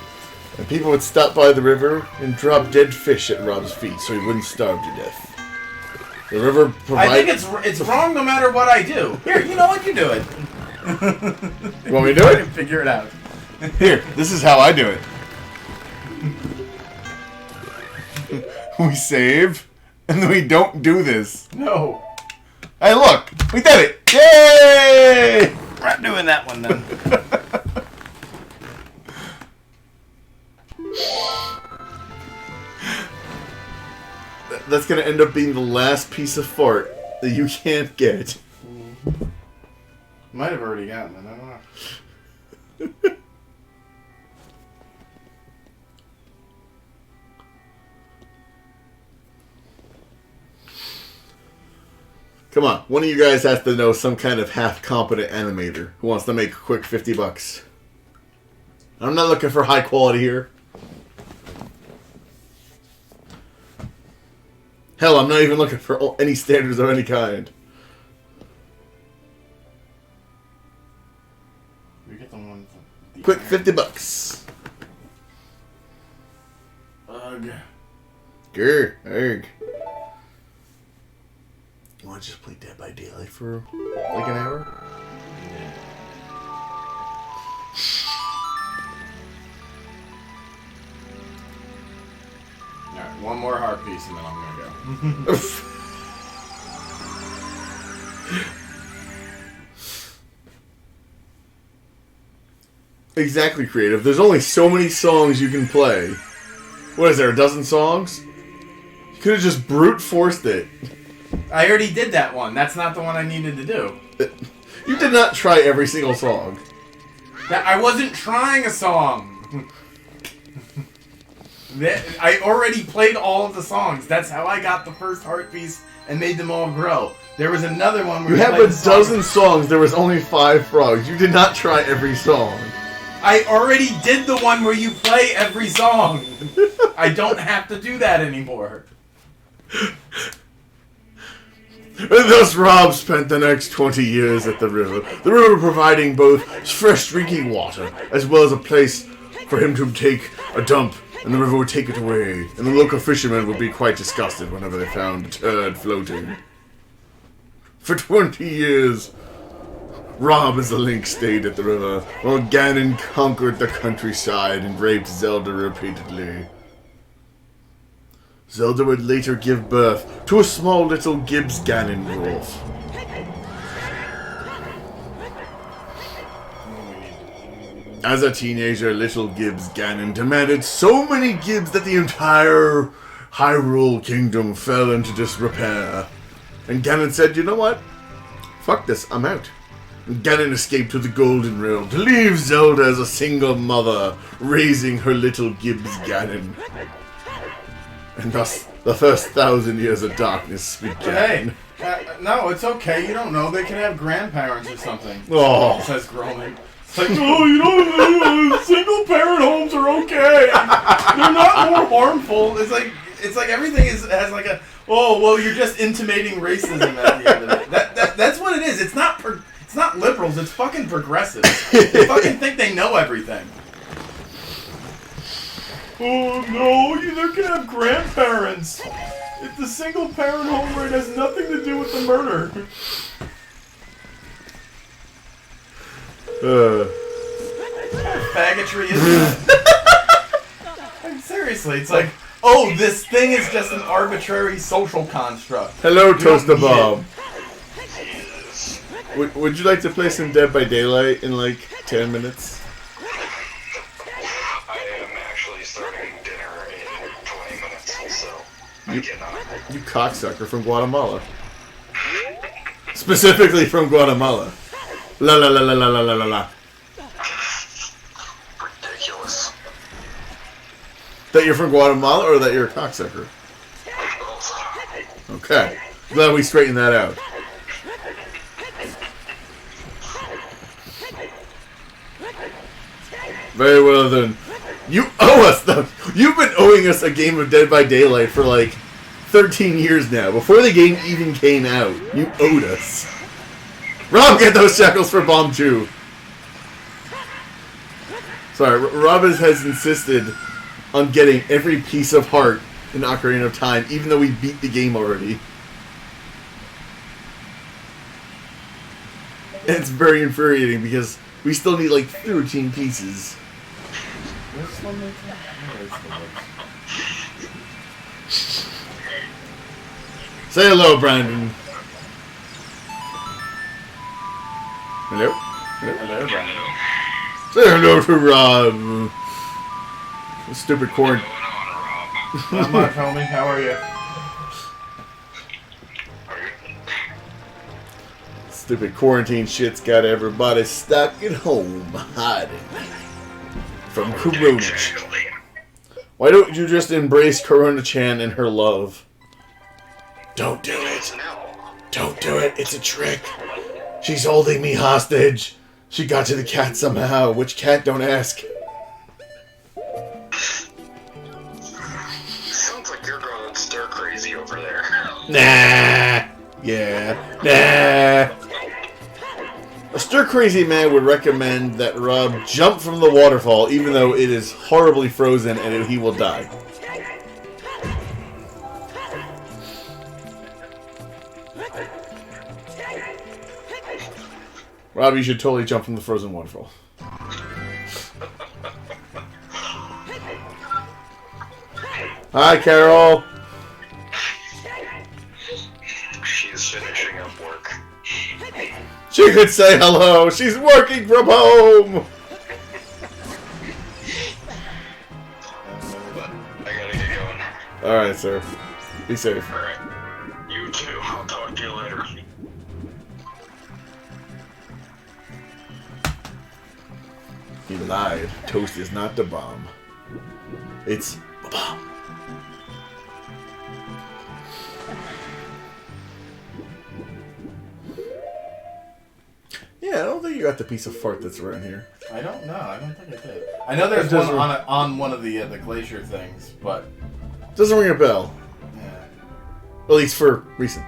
And people would stop by the river and drop dead fish at Rob's feet so he wouldn't starve to death. The river provided... I think it's wrong no matter what I do. Here, you know what? You do it. You want me to do it? Figure it out. Here, this is how I do it. We save, and then we don't do this. No. Hey, look! We did it! Yay! We're not doing that one then. That's gonna end up being the last piece of fart that you can't get. Might have already gotten it. I don't know. Come on, one of you guys has to know some kind of half-competent animator who wants to make a quick $50. I'm not looking for high quality here. Hell, I'm not even looking for any standards of any kind. We get the one. Quick $50. Ugh. Grr, erg. You want to just play Dead by Daylight for like an hour? Yeah. Alright, one more heart piece and then I'm gonna go. Exactly, Creative. There's only so many songs you can play. What is there, a dozen songs? You could have just brute forced it. I already did that one. That's not the one I needed to do. You did not try every single song. I wasn't trying a song. I already played all of the songs. That's how I got the first heart piece and made them all grow. There was another one where you have a dozen songs. There was only 5 frogs. You did not try every song. I already did the one where you play every song. I don't have to do that anymore. And thus Rob spent the next 20 years at the river providing both fresh drinking water as well as a place for him to take a dump, and the river would take it away, and the local fishermen would be quite disgusted whenever they found a turd floating. For 20 years, Rob as the link stayed at the river, while Ganon conquered the countryside and raped Zelda repeatedly. Zelda would later give birth to a small little Gibbs Ganondorf. As a teenager, little Gibbs Ganon demanded so many Gibbs that the entire Hyrule Kingdom fell into disrepair. And Ganon said, you know what? Fuck this, I'm out. And Ganon escaped to the Golden Realm to leave Zelda as a single mother, raising her little Gibbs Ganon. And thus, the first 1,000 years of darkness began. Hey, no, it's okay. You don't know. They can have grandparents or something. Oh. Says Groman. It's like, oh, you don't know. Single parent homes are okay. They're not more harmful. It's like everything has like a. Oh, well, you're just intimating racism at the end of it. That's what it is. It's not liberals. It's fucking progressives. They fucking think they know everything. Oh no, you can have grandparents. It's a single parent home where it has nothing to do with the murder. Faggotry is that? Seriously, it's like, oh, this thing is just an arbitrary social construct. Hello, Toaster Bob. Would you like to play some Dead by Daylight in like 10 minutes? You cocksucker from Guatemala. Specifically from Guatemala. La la la la la la la la la. Ridiculous. That you're from Guatemala or that you're a cocksucker? Okay. Glad we straightened that out. Very well then. You owe us though. You've been owing us a game of Dead by Daylight for like 13 years now. Before the game even came out, you owed us. Rob, get those shekels for Bomb Chew. Sorry, Rob has insisted on getting every piece of heart in Ocarina of Time, even though we beat the game already. And it's very infuriating because we still need like 13 pieces. Say hello, Brandon. Hello? Hello, Brandon. Say hello to Rob. Stupid corn. Come on, homie. How are you? Stupid quarantine shit's got everybody stuck at home hiding from Corona. Why don't you just embrace Corona-chan and her love? Don't do it. Don't do it. It's a trick. She's holding me hostage. She got to the cat somehow. Which cat? Don't ask. Sounds like you're going stir crazy over there. Nah. Yeah. Nah. A stir-crazy man would recommend that Rob jump from the waterfall, even though it is horribly frozen and he will die. Rob, you should totally jump from the frozen waterfall. Hi, Carol. She's finishing up work. She could say hello. She's working from home. But I gotta get going. Alright, sir. Be safe. Alright. You too. I'll talk to you later. He lied. Toast is not the bomb. It's a bomb. Yeah, I don't think you got the piece of fart that's around here. I don't know. I don't think I did. I know there's one on one of the glacier things, but Doesn't ring a bell. yeah. At least for recent.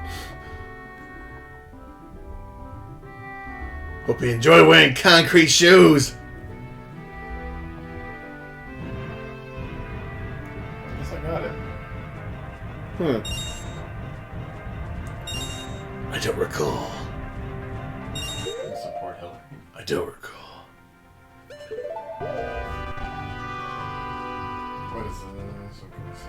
Hope you enjoy wearing concrete shoes. I guess I got it. I don't recall. Support Hillary. I don't recall. What is this? Okay, so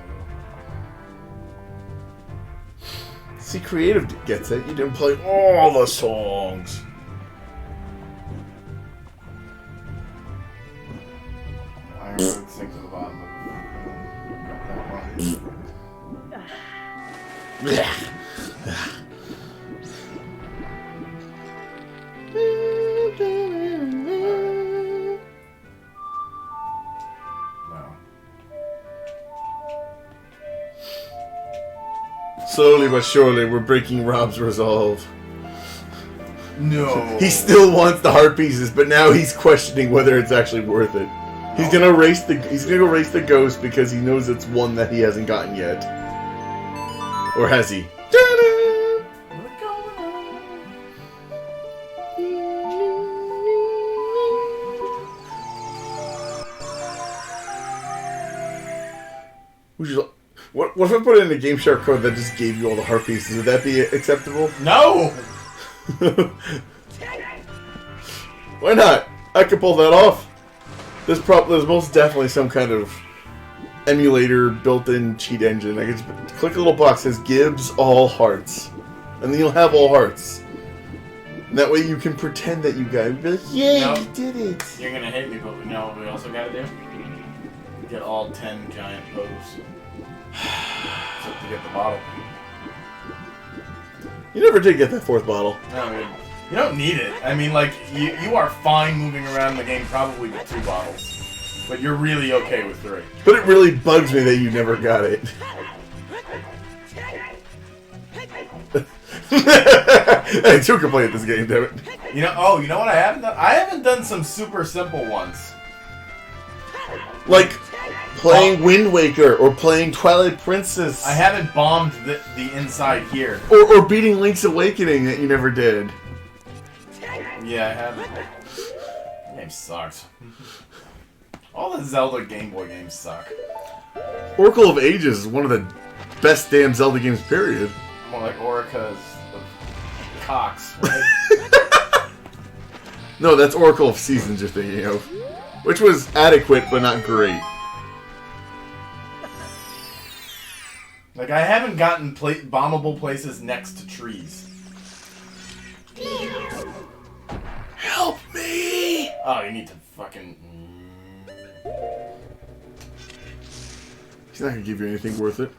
See, Creative gets it. You didn't play all the songs. Iron Road sink to the bottom of that No. Slowly but surely, we're breaking Rob's resolve. No. He still wants the heart pieces, but now he's questioning whether it's actually worth it. He's gonna go race the ghost because he knows it's one that he hasn't gotten yet. Or has he? Ta-da! What's going on? What if I put in a Game Shark code that just gave you all the heart pieces? Would that be acceptable? No. Why not? I could pull that off. There's most definitely some kind of emulator built-in cheat engine. I can just click a little box that says Gibbs all hearts, and then you'll have all hearts. And that way you can pretend that you got it. Be like, yay, No. you did it. You're gonna hate me, but we know what we also gotta do? Get all 10 giant bows. To get the bottle. You never did get that fourth bottle. No, I mean, you don't need it. I mean, like, you are fine moving around the game probably with 2 bottles. But you're really okay with 3. But it really bugs me that you never got it. Hey, 2 can play at this game, damn it. You know what I haven't done? I haven't done some super simple ones. Like playing Wind Waker or playing Twilight Princess. I haven't bombed the inside here. Or beating Link's Awakening that you never did. Yeah, I haven't. The game sucks. All the Zelda Game Boy games suck. Oracle of Ages is one of the best damn Zelda games, period. More like Orica's Cox, right? No, that's Oracle of Seasons you're thinking of. Which was adequate, but not great. Like, I haven't gotten bombable places next to trees. Help me! Oh, you need to fucking... He's not gonna give you anything worth it.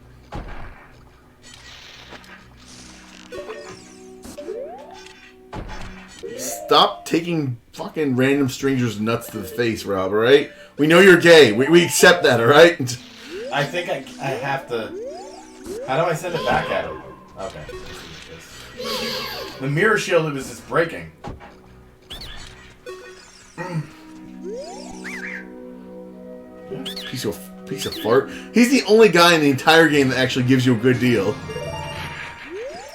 Stop taking fucking random strangers' nuts to the face, Rob, alright? We know you're gay. We accept that, alright? I think I have to... How do I send it back at him? Okay. The mirror shield was just breaking. Piece of fart. He's the only guy in the entire game that actually gives you a good deal.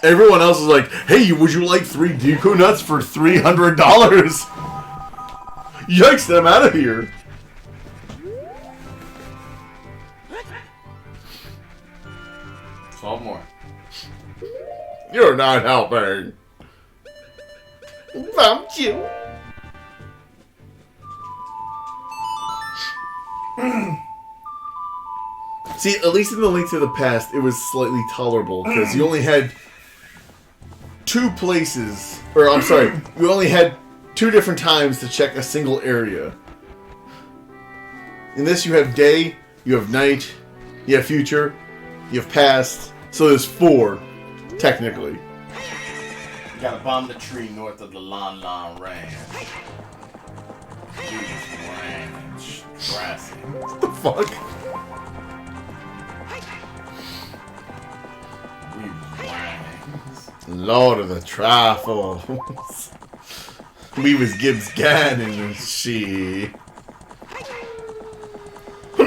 Everyone else is like, hey, would you like 3 Deku nuts for $300? Yikes, I'm out of here. Twelve more. You're not helping. Won't you? See, at least in the Link to the Past, it was slightly tolerable because you only had 2 places, or I'm sorry, you only had 2 different times to check a single area. In this, you have day, you have night, you have future, you have past, so there's 4, technically. You gotta bomb the tree north of the Lon Lon Ranch. Ranch. Grassy. What the fuck? Lord of the Trifles. We was Gibbs Gannon and she. Is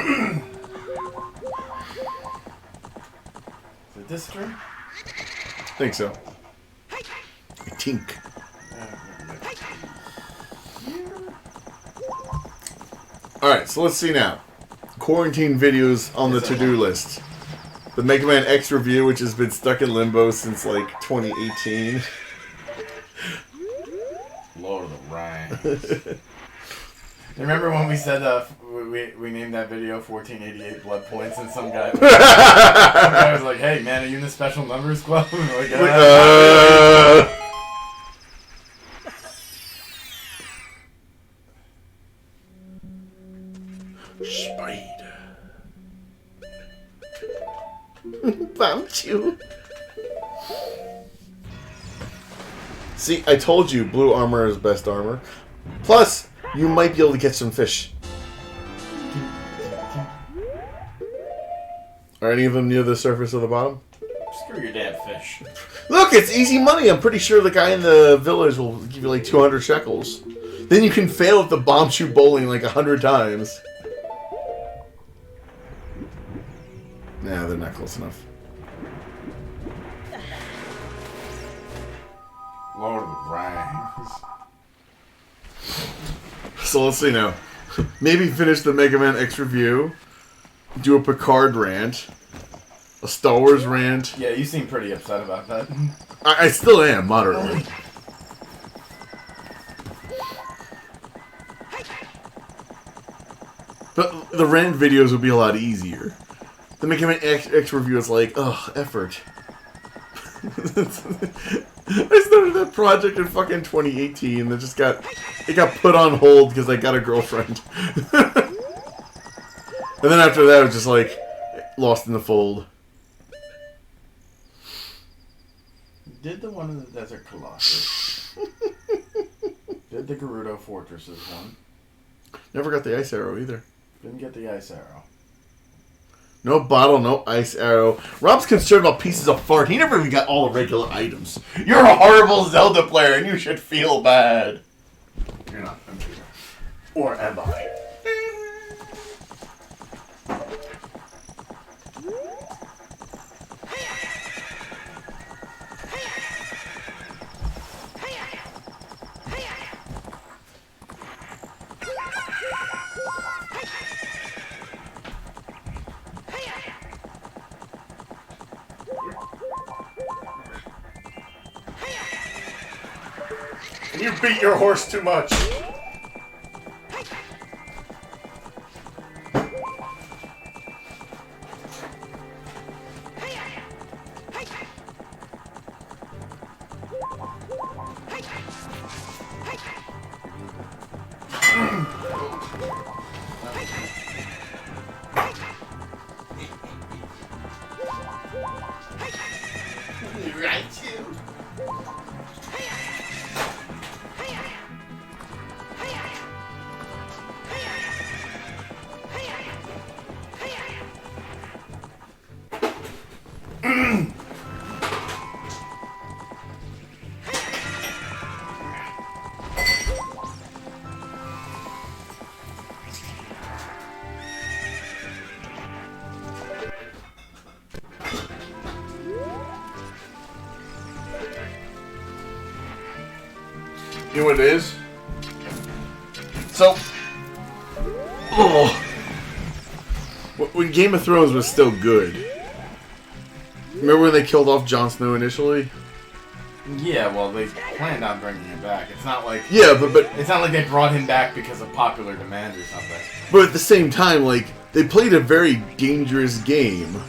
it this tree? I think so. I think. Alright, so let's see now. Quarantine videos on the to-do list. The Mega Man X review, which has been stuck in limbo since like 2018. Lord of the Rhines. Remember when we said we named that video 1488 blood points and some guy was like, hey man, are you in the special numbers club? Like, Spider. Won't you? See, I told you blue armor is best armor. Plus, you might be able to catch some fish. Are any of them near the surface of the bottom? Screw your damn fish. Look, it's easy money. I'm pretty sure the guy in the village will give you like 200 shekels. Then you can fail at the bomb shoot bowling like 100 times. Nah, they're not close enough. Lord of the Rhines. So let's see now. Maybe finish the Mega Man X review. Do a Picard rant. A Star Wars rant. Yeah, you seem pretty upset about that. I still am, moderately. But the rant videos would be a lot easier. The Mega Man X review is like, ugh, effort. I started that project in fucking 2018 that just got put on hold because I got a girlfriend. And then after that, it was just like lost in the fold. Did the one in the Desert Colossus. Did the Gerudo Fortresses one. Never got the ice arrow either. Didn't get the ice arrow. No bottle, no ice arrow. Rob's concerned about pieces of fart. He never even got all the regular items. You're a horrible Zelda player and you should feel bad. You're not. Or am I? You beat your horse too much. You know what it is? So, when Game of Thrones was still good, remember when they killed off Jon Snow initially? Yeah, well, they planned on bringing him back. It's not like but it's not like they brought him back because of popular demand or something. But at the same time, like, they played a very dangerous game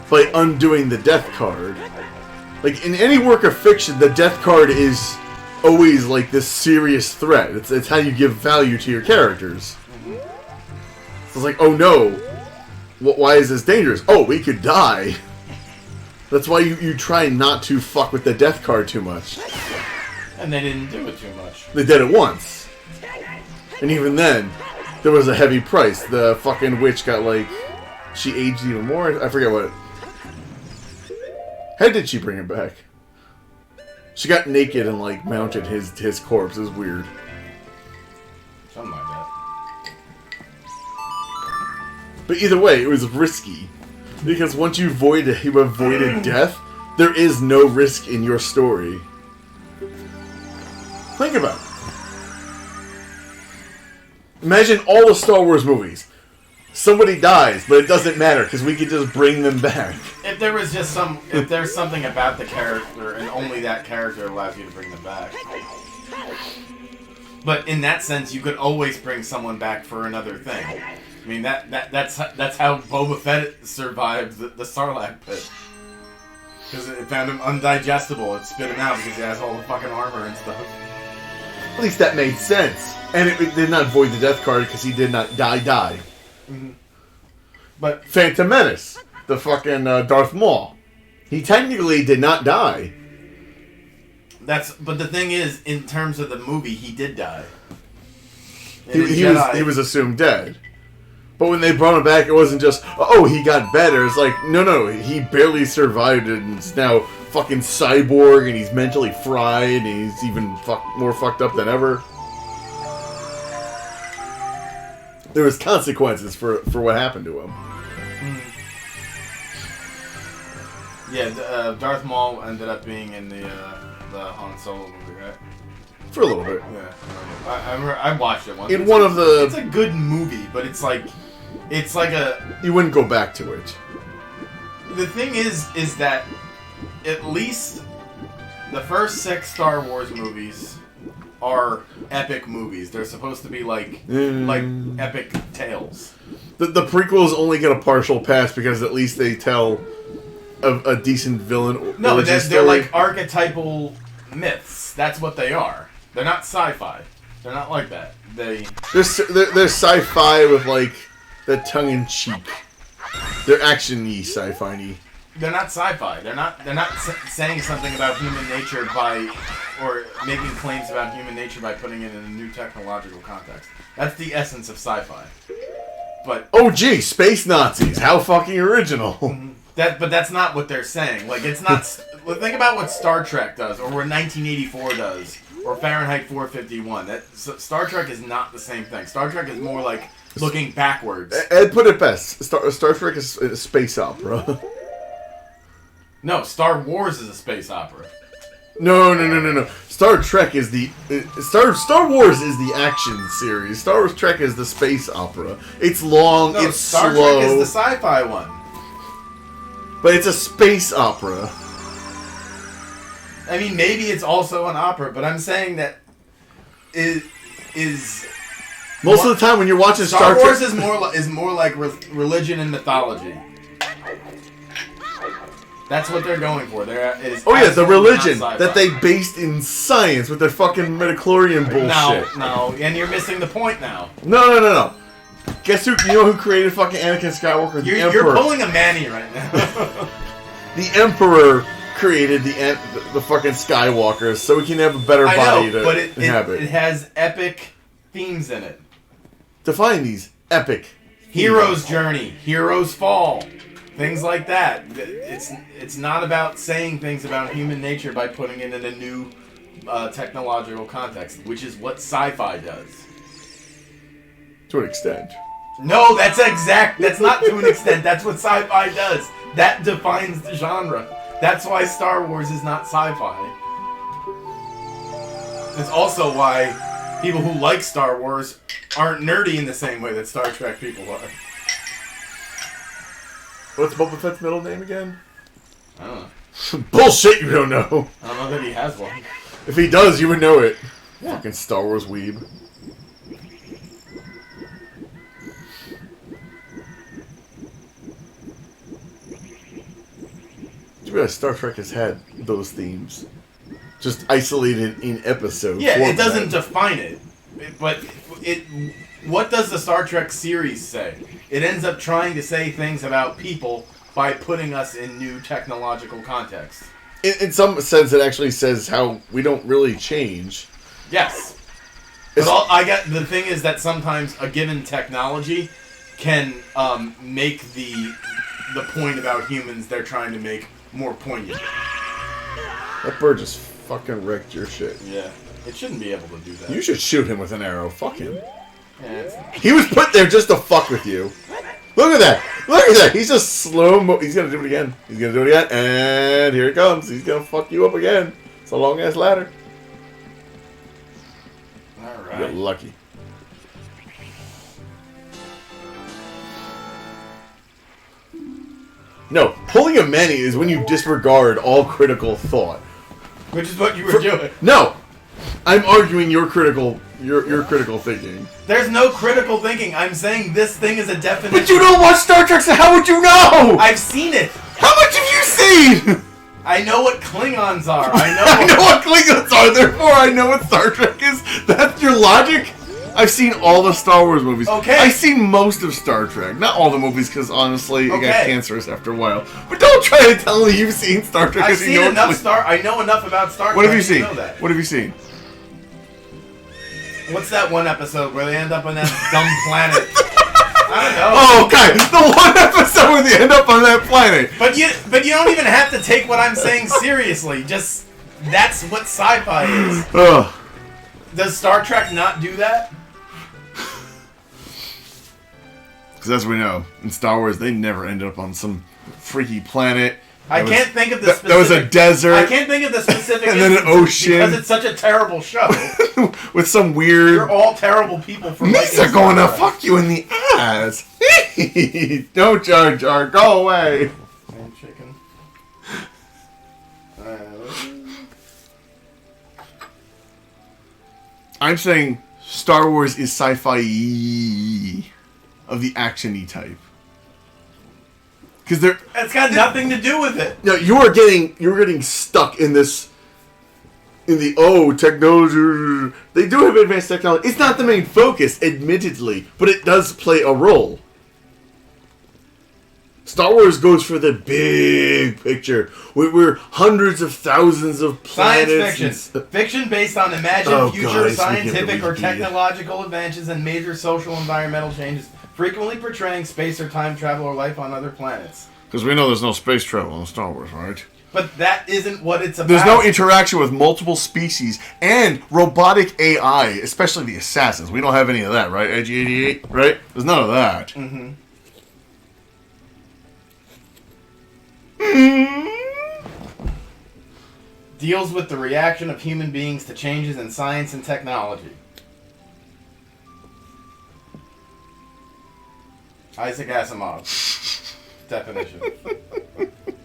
by undoing the death card. Like, in any work of fiction, the death card is always, like, this serious threat. It's how you give value to your characters. So it's like, oh no, why is this dangerous? Oh, we could die. That's why you try not to fuck with the death card too much. And they didn't do it too much. They did it once. And even then, there was a heavy price. The fucking witch got, like, she aged even more. I forget what. How did she bring him back? She got naked and, like, mounted his corpse. It was weird. Something like that. But either way, it was risky. Because once you avoided death, there is no risk in your story. Think about it. Imagine all the Star Wars movies. Somebody dies, but it doesn't matter because we could just bring them back. If there's something about the character and only that character allows you to bring them back. But in that sense, you could always bring someone back for another thing. I mean, that's how Boba Fett survived the Sarlacc pit. Because it found him undigestible. It spit him out because he has all the fucking armor and stuff. At least that made sense. And it did not void the death card because he did not die. Mm-hmm. But Phantom Menace, the fucking Darth Maul, he technically did not die. But the thing is, in terms of the movie, he did die. He was assumed dead. But when they brought him back, it wasn't just, oh, he got better. It's like, no, he barely survived it and is now fucking cyborg and he's mentally fried and he's even more fucked up than ever. There was consequences for what happened to him. Yeah, Darth Maul ended up being in the Han Solo movie, right? For a little bit. Yeah, I watched it once. It's a good movie, but it's like a. You wouldn't go back to it. The thing is that at least the first 6 Star Wars movies are epic movies. They're supposed to be like epic tales. The prequels only get a partial pass because at least they tell a decent villain. No, they're like archetypal myths. That's what they are. They're not sci-fi. They're not like that. They're sci-fi with like the tongue-in-cheek. They're action-y, sci-fi-y. They're not sci-fi. They're not saying something about human nature or making claims about human nature by putting it in a new technological context. That's the essence of sci-fi. But oh, gee, space Nazis! How fucking original! But that's not what they're saying. Like, it's not. Think about what Star Trek does, or what 1984 does, or Fahrenheit 451. Star Trek is not the same thing. Star Trek is more like looking backwards. Ed put it best. Star Trek is a space opera. No, Star Wars is a space opera. No. Star Trek is the Star Wars is the action series. Star Trek is the space opera. It's long. No, it's Star slow. Trek is the sci-fi one. But it's a space opera. I mean, maybe it's also an opera, but I'm saying that is most of the time when you're watching Star Trek, Wars is more like religion and mythology. That's what they're going for. The religion that they based in science with their fucking midichlorian bullshit. No, and you're missing the point now. No. Guess who? You know who created fucking Anakin Skywalker? The Emperor. You're pulling a Manny right now. The Emperor created the fucking Skywalkers so we can have a better body to inhabit. It has epic themes in it. Define these epic hero's journey, hero's fall, things like that. It's not about saying things about human nature by putting it in a new technological context, which is what sci-fi does. To an extent. No, that's not to an extent. That's what sci-fi does. That defines the genre. That's why Star Wars is not sci-fi. It's also why people who like Star Wars aren't nerdy in the same way that Star Trek people are. What's Boba Fett's middle name again? I don't know. Bullshit, you don't know. I don't know that he has one. If he does, you would know it. Yeah. Fucking Star Wars weeb. You realize Star Trek has had those themes, just isolated in episodes. Yeah, it doesn't define it, but it. What does the Star Trek series say? It ends up trying to say things about people by putting us in new technological context. In some sense, it actually says how we don't really change. Yes. It's, But the thing is that sometimes a given technology can make the point about humans they're trying to make more poignant. that bird just fucking wrecked your shit. Yeah. It shouldn't be able to do that. You should shoot him with an arrow. Fuck him. Yeah, He was put there just to fuck with you. Look at that. Look at that. He's just slow-mo. He's going to do it again. He's going to do it again. And here it comes. He's going to fuck you up again. It's a long-ass ladder. Alright. You're lucky. No, pulling a Manny is when you disregard all critical thought. Which is what you were doing. No, I'm arguing your critical thinking. There's no critical thinking. I'm saying this thing is a definition. But you don't watch Star Trek, so how would you know? I've seen it. How much have you seen? I know what Klingons are. I know what Klingons are. Therefore, I know what Star Trek is. That's your logic. I've seen all the Star Wars movies. Okay. I've seen most of Star Trek. Not all the movies, because honestly, it got Okay. cancerous after a while. But don't try to tell me you've seen Star Trek. I've 'cause you seen know enough I know enough about Star Trek. What have you to seen? know that. What have you seen? What's that one episode where they end up on that dumb planet? I don't know. Oh, okay. The one episode where they end up on that planet. But you don't even have to take what I'm saying seriously. Just that's what sci-fi is. Ugh. Does Star Trek not do that? Because as we know, in Star Wars, they never ended up on some freaky planet. I can't think of the specific... That was a desert. I can't think of the specific And then an instances ocean. because it's such a terrible show. With some weird... You're all terrible people for liking They're going to Star Trek. fuck you in the ass. Don't Jar Jar. Go away. Same chicken. I'm saying Star Wars is sci-fi of the action-y type. Because they're... It's got nothing to do with it. No, you were getting stuck in this... In the, technology... They do have advanced technology. It's not the main focus, admittedly. But it does play a role. Star Wars goes for the big picture. We're hundreds of thousands of planets. Science fiction. Fiction based on imagined Oh, future God, scientific or Wikipedia. technological advances and major social environmental changes, frequently portraying space or time travel or life on other planets. Because we know there's no space travel in Star Wars, right? But that isn't what it's about. There's no interaction with multiple species and robotic AI, especially the assassins. We don't have any of that, right? IG-88, right? There's none of that. Mm-hmm. Deals with the reaction of human beings to changes in science and technology. Isaac Asimov. Definition.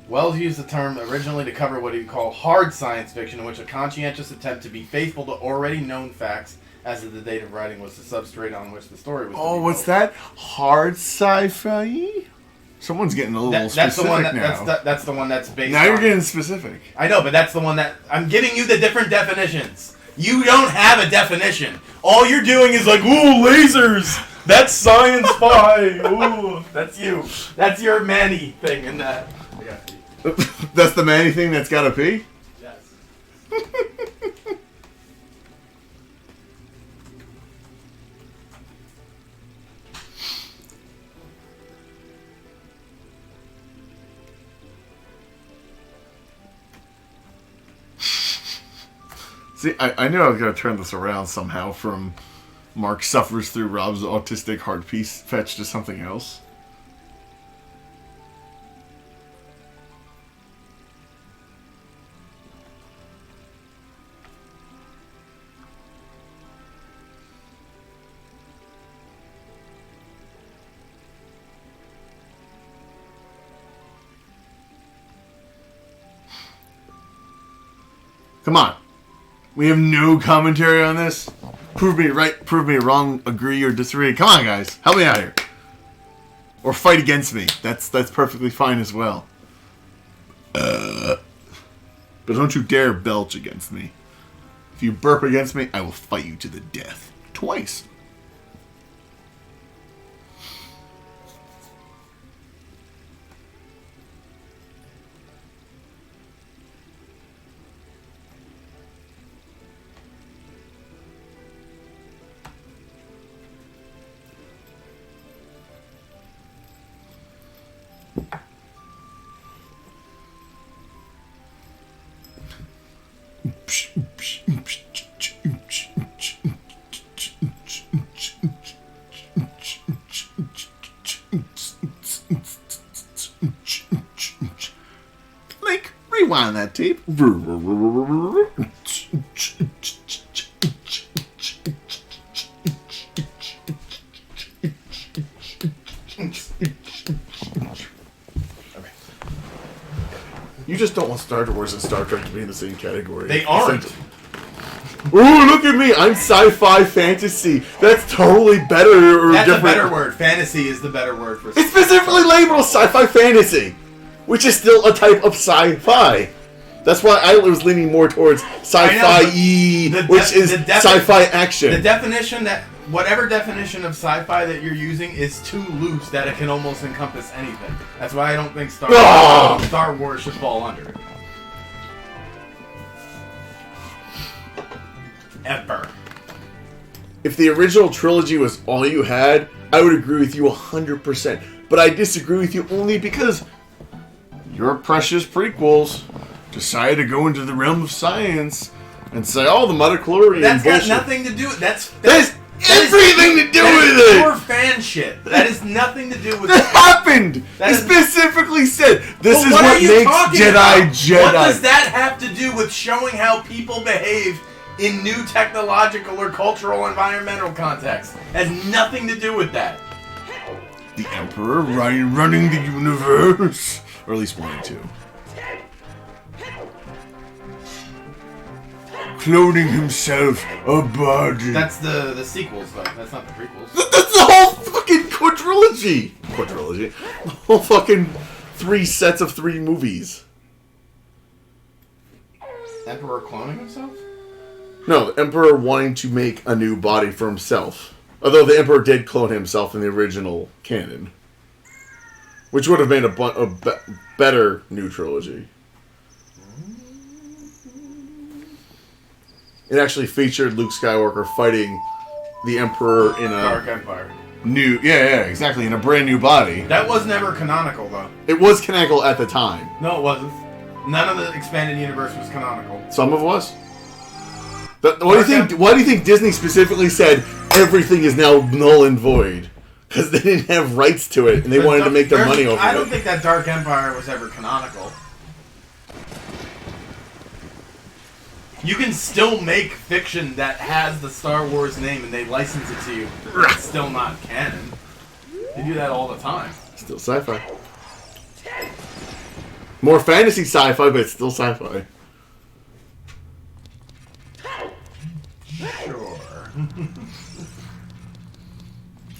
Wells used the term originally to cover what he'd call hard science fiction, in which a conscientious attempt to be faithful to already known facts as of the date of writing was the substrate on which the story was. Oh, what's that? Hard sci-fi? Someone's getting a little That's specific the one that, now. that's the one that's based Now on. you're getting specific. I know, but that's the one that... I'm giving you the different definitions. You don't have a definition. All you're doing is like, ooh, lasers! That's science fi! Ooh, that's you. That's your Manny thing in that. I got you. That's the Manny thing that's got to pee? Yes. See, I knew I was going to turn this around somehow from Mark suffers through Rob's autistic heart piece fetch to something else. Come on. We have no commentary on this. Prove me right, prove me wrong, agree or disagree. Come on, guys. Help me out here. Or fight against me. That's perfectly fine as well. But don't you dare belch against me. If you burp against me, I will fight you to the death. Twice. Link, rewind that tape. You just don't want Star Wars and Star Trek to be in the same category. They aren't. Ooh, look at me! I'm sci-fi fantasy. That's totally better or That's different. a better word. Fantasy is the better word for. It's specifically labeled sci-fi fantasy, which is still a type of sci-fi. That's why I was leaning more towards sci-fi-y, which is sci-fi action. The definition that whatever definition of sci-fi that you're using is too loose that it can almost encompass anything. That's why I don't think Star Wars should fall under it. Ever. If the original trilogy was all you had, I would agree with you 100%. But I disagree with you only because your precious prequels decided to go into the realm of science and say, oh, the midichlorian That's bullshit. got nothing to do with That has everything to do with it! Pure fan shit. That has nothing to do with That happened! It specifically said, this is what makes Jedi Jedi. What does that have to do with showing how people behave in new technological or cultural environmental contexts? Has nothing to do with that. The Emperor running the universe. Or at least 1 and 2. Cloning himself a body. That's the sequels, though. That's not the prequels. That's the whole fucking quadrilogy. The whole fucking 3 sets of 3 movies. Emperor cloning himself? No, the Emperor wanting to make a new body for himself. Although the Emperor did clone himself in the original canon. Which would have made a better new trilogy. It actually featured Luke Skywalker fighting the Emperor in a Dark Empire. new, exactly, in a brand new body. That was never canonical, though. It was canonical at the time. No, it wasn't. None of the expanded universe was canonical. Some of it was. Why do you think Disney specifically said everything is now null and void? Because they didn't have rights to it, and they wanted to make their money over it. I don't think that Dark Empire was ever canonical. You can still make fiction that has the Star Wars name, and they license it to you. It's still not canon. They do that all the time. Still sci-fi. More fantasy sci-fi, but it's still sci-fi. Sure.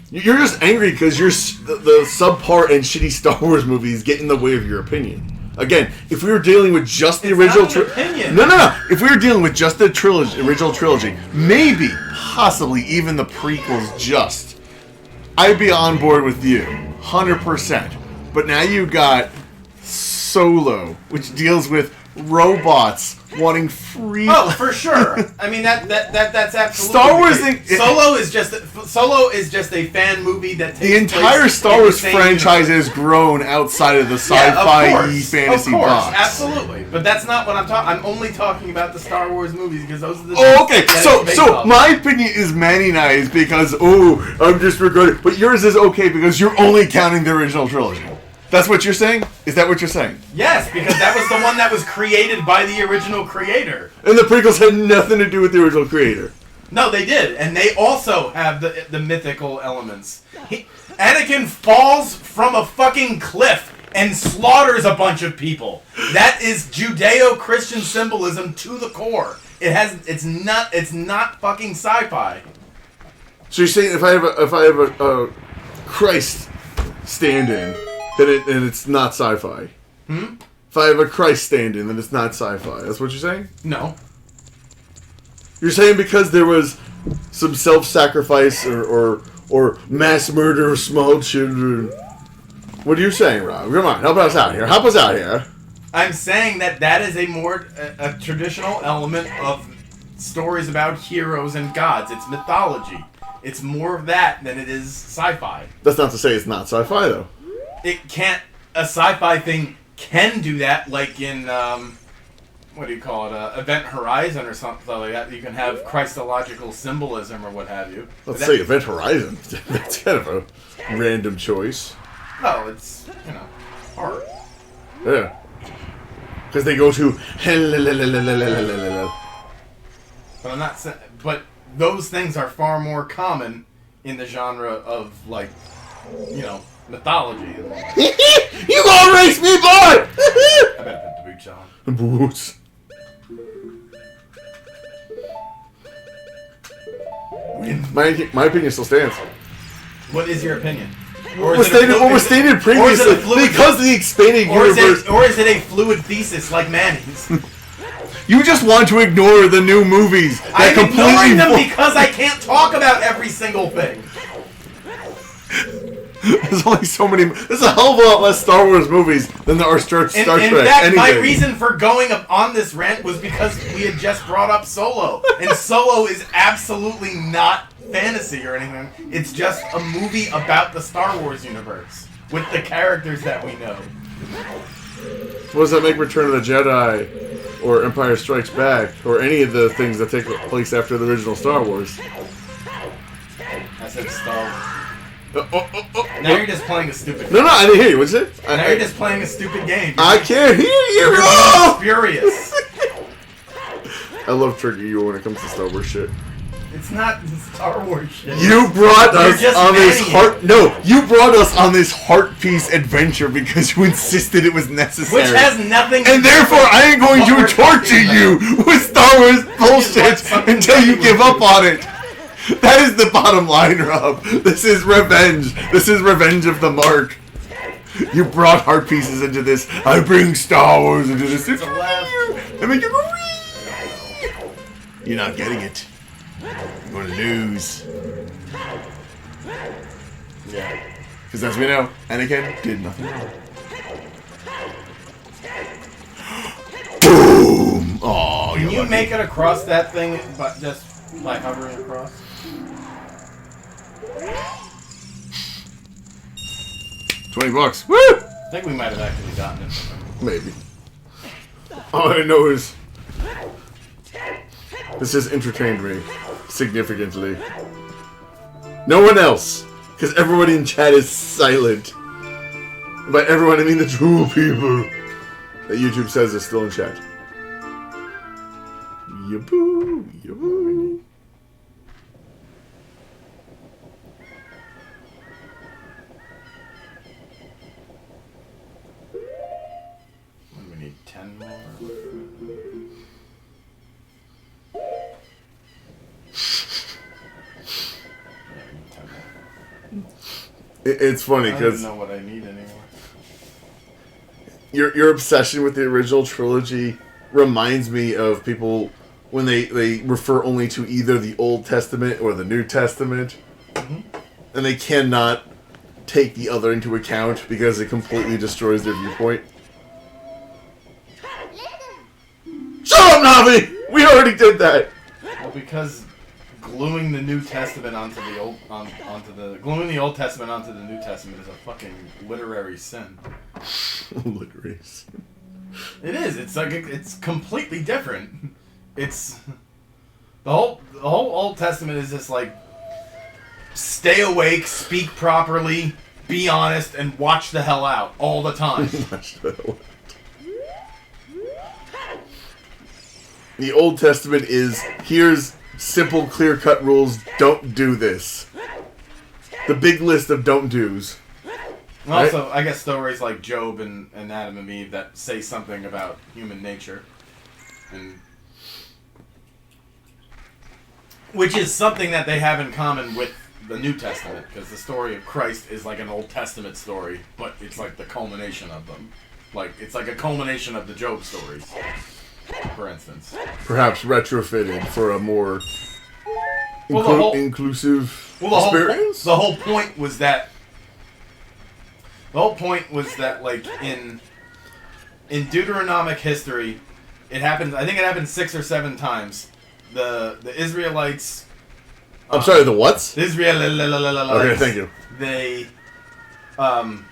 You're just angry because the subpar and shitty Star Wars movies get in the way of your opinion. Again, if we were dealing with just the original trilogy, no. If we were dealing with just the original trilogy, maybe, possibly even the prequels, I'd be on board with you, 100%. But now you got Solo, which deals with robots wanting free. Oh, for sure. I mean that's absolutely. Star Wars Solo is just a fan movie that takes the entire Star Wars franchise has grown outside of the sci-fi fantasy box. Absolutely, but that's not what I'm talking. I'm only talking about the Star Wars movies because those are the. Oh, okay. So my opinion is Manny-nice because I'm just regretting, but yours is okay because you're only counting the original trilogy. That's what you're saying? Is that what you're saying? Yes, because that was the one that was created by the original creator. And the prequels had nothing to do with the original creator. No, they did, and they also have the mythical elements. Anakin falls from a fucking cliff and slaughters a bunch of people. That is Judeo-Christian symbolism to the core. It's not fucking sci-fi. So you're saying if I have a Christ stand-in, then it's not sci-fi? If I have a Christ stand-in, then it's not sci-fi. That's what you're saying? No. You're saying because there was some self-sacrifice or mass murder of small children. What are you saying, Rob? Come on, help us out here. Help us out here. I'm saying that is a traditional element of stories about heroes and gods. It's mythology. It's more of that than it is sci-fi. That's not to say it's not sci-fi, though. It can't... A sci-fi thing can do that, like in... what do you call it? Event Horizon or something like that. You can have Christological symbolism or what have you. Let's say Event Horizon. That's kind of a random choice. No, it's, horror. Yeah. Because they go to... But I'm not saying... But those things are far more common in the genre of, like, mythology. You gonna race me, boy! I better put the boots on. Boots. My opinion still stands. What is your opinion? What was stated previously because of the expanding universe. Or is it a fluid thesis like Manny's? You just want to ignore the new movies. I'm ignoring them because I can't talk about every single thing. There's only so many. There's a hell of a lot less Star Wars movies than there are Star Trek. In fact, my reason for going up on this rant was because we had just brought up Solo. And Solo is absolutely not fantasy or anything. It's just a movie about the Star Wars universe with the characters that we know. What does that make Return of the Jedi or Empire Strikes Back or any of the things that take place after the original Star Wars? I said Star Wars. Now you're just playing a stupid game. No, I didn't hear you. What'd you say? Now you're just playing a stupid game. I can't hear you. You're furious. I love tricking you when it comes to Star Wars shit. It's not Star Wars shit. You brought us on this you brought us on this heart piece adventure because you insisted it was necessary. Which has nothing to and therefore I ain't going to torture you with Star Wars bullshit until you give up on it. That is the bottom line, Rob. This is revenge. This is revenge of the mark. You brought heart pieces into this. I bring Star Wars into this. It's I make you go. You're not getting it. You're going to lose. Yeah. Because as we know, Anakin did nothing wrong. Boom! Oh, Can you make it across that thing but just by hovering across? $20. Woo! I think we might have actually gotten it. Maybe. All I know is this has entertained me significantly. No one else, because everybody in chat is silent. By everyone, I mean the true people that YouTube says is still in chat. Yaboo, yaboo. We need 10 more. It's funny I don't because even know what I need anymore. your obsession with the original trilogy reminds me of people when they refer only to either the Old Testament or the New Testament, and they cannot take the other into account because it completely destroys their viewpoint. Shut up, Navi! We already did that. Well, because gluing the New Testament onto the Old gluing the Old Testament onto the New Testament is a fucking literary sin. Literary sin. It is. It's like it's completely different. It's the whole Old Testament is just like stay awake, speak properly, be honest, and watch the hell out all the time. Watch the hell out. The Old Testament is here's simple, clear-cut rules. Don't do this. The big list of don't do's. And also, I guess stories like Job and Adam and Eve that say something about human nature. And which is something that they have in common with the New Testament, because the story of Christ is like an Old Testament story, but it's like the culmination of them. Like, it's like a culmination of the Job stories, for instance. Perhaps retrofitted for a more inclusive experience? The whole point was that... like, in Deuteronomic history, it happened... I think it happened 6 or 7 times. The Israelites... I'm sorry, the what? The Israelites... Okay, thank you.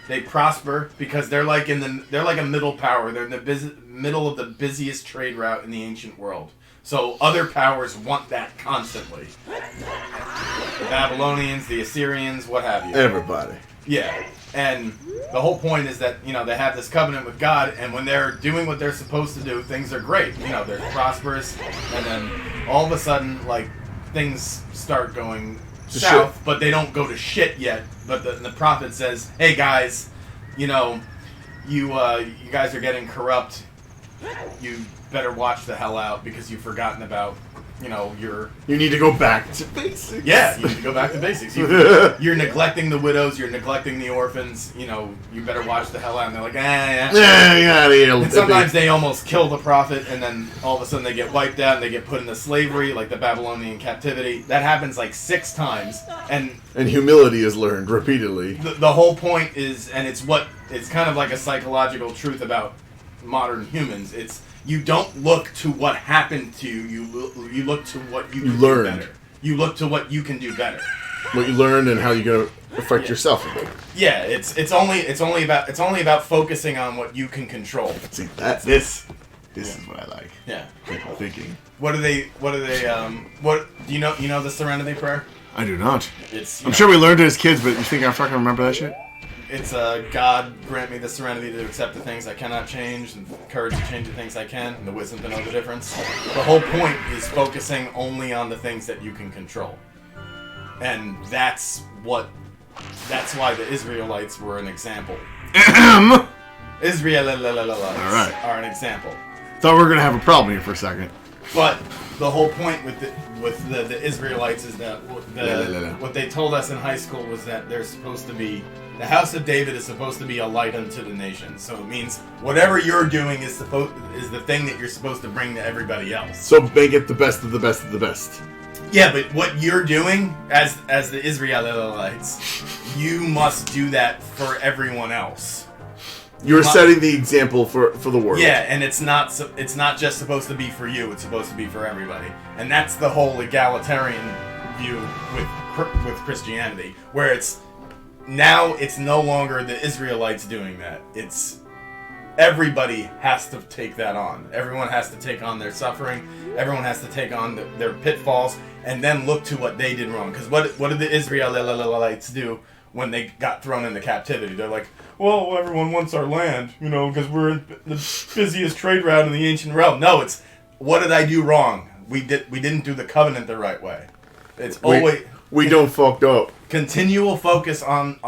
They prosper because they're like a middle power. They're in the middle of the busiest trade route in the ancient world. So other powers want that constantly. The Babylonians, the Assyrians, what have you. Everybody. Yeah. And the whole point is that, they have this covenant with God, and when they're doing what they're supposed to do, things are great. They're prosperous, and then all of a sudden, like, things start going south, but they don't go to shit yet. But the prophet says, "Hey guys, you guys are getting corrupt. You better watch the hell out because you've forgotten about, your." You need to go back to basics. Yeah, you need to go back to basics. You're neglecting the widows. You're neglecting the orphans. You better watch the hell out. And they're like, And sometimes they almost kill the prophet, and then all of a sudden they get wiped out and they get put into slavery, like the Babylonian captivity. That happens like 6 times, and humility is learned repeatedly. The whole point is, and it's kind of like a psychological truth about modern humans. It's you don't look to what happened to you. You look to what you can do better. You look to what you can do better. What you learned and how you're gonna affect yourself a bit. Yeah, it's only about focusing on what you can control. See this is what I like. Yeah. Critical thinking. What do they do you know the Serenity Prayer? I do not. I'm sure we learned it as kids, but you think I fucking remember that shit? It's God grant me the serenity to accept the things I cannot change, and the courage to change the things I can, and the wisdom to know the difference. The whole point is focusing only on the things that you can control. And that's why the Israelites were an example. Israelites are an example. Thought we were gonna have a problem here for a second. But the whole point with the Israelites is that what they told us in high school was that they're supposed to be, the house of David is supposed to be a light unto the nations. So it means whatever you're doing is the thing that you're supposed to bring to everybody else. So make it the best of the best of the best. Yeah, but what you're doing as the Israelites, you must do that for everyone else. You're setting the example for the world. Yeah, and it's not just supposed to be for you. It's supposed to be for everybody, and that's the whole egalitarian view with Christianity, where it's no longer the Israelites doing that. It's everybody has to take that on. Everyone has to take on their suffering. Everyone has to take on their pitfalls, and then look to what they did wrong. Because what did the Israelites do when they got thrown into captivity? They're like, well, everyone wants our land, because we're in the busiest trade route in the ancient realm. No, it's, what did I do wrong? We didn't do the covenant the right way. It's always... We don't fucked up. Continual focus on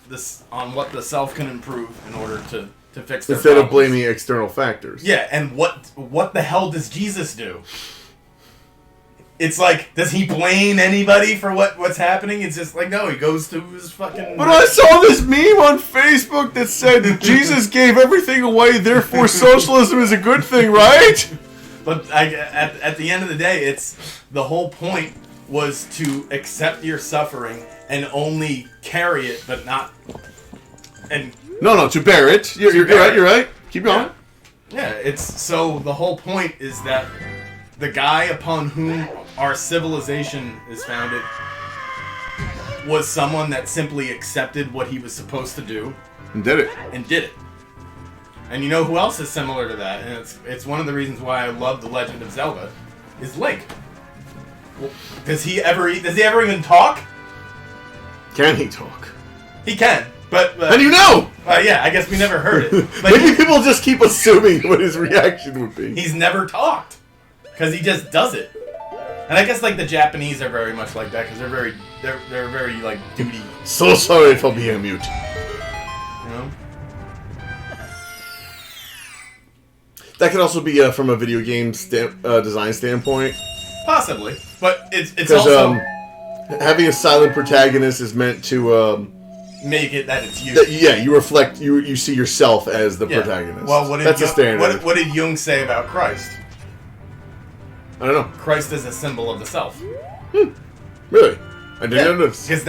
what the self can improve in order to fix their instead problems. of blaming external factors. Yeah, and what the hell does Jesus do? It's like, does he blame anybody for what's happening? It's just like, no, he goes to his fucking... But I saw this meme on Facebook that said Jesus gave everything away, therefore socialism is a good thing, right? But at the end of the day, it's the whole point was to accept your suffering and only carry it, but not... and No, to bear it. You're right. Keep going. Yeah, it's so the whole point is that the guy upon whom our civilization is founded was someone that simply accepted what he was supposed to do and did it. And you know who else is similar to that? And it's one of the reasons why I love The Legend of Zelda is Link. Well, does he ever even talk? Can he talk? He can. But and yeah, I guess we never heard it. But maybe people just keep assuming what his reaction would be. He's never talked because he just does it. And I guess like the Japanese are very much like that because they're very like duty. So sorry for being mute. know. That could also be from a video game design standpoint. Possibly, but it's Because also having a silent protagonist is meant to make it that it's you. You reflect, you see yourself as the protagonist. Well, that's a standard. What did Jung say about Christ? I don't know. Christ is a symbol of the self. Really? I didn't know this. Because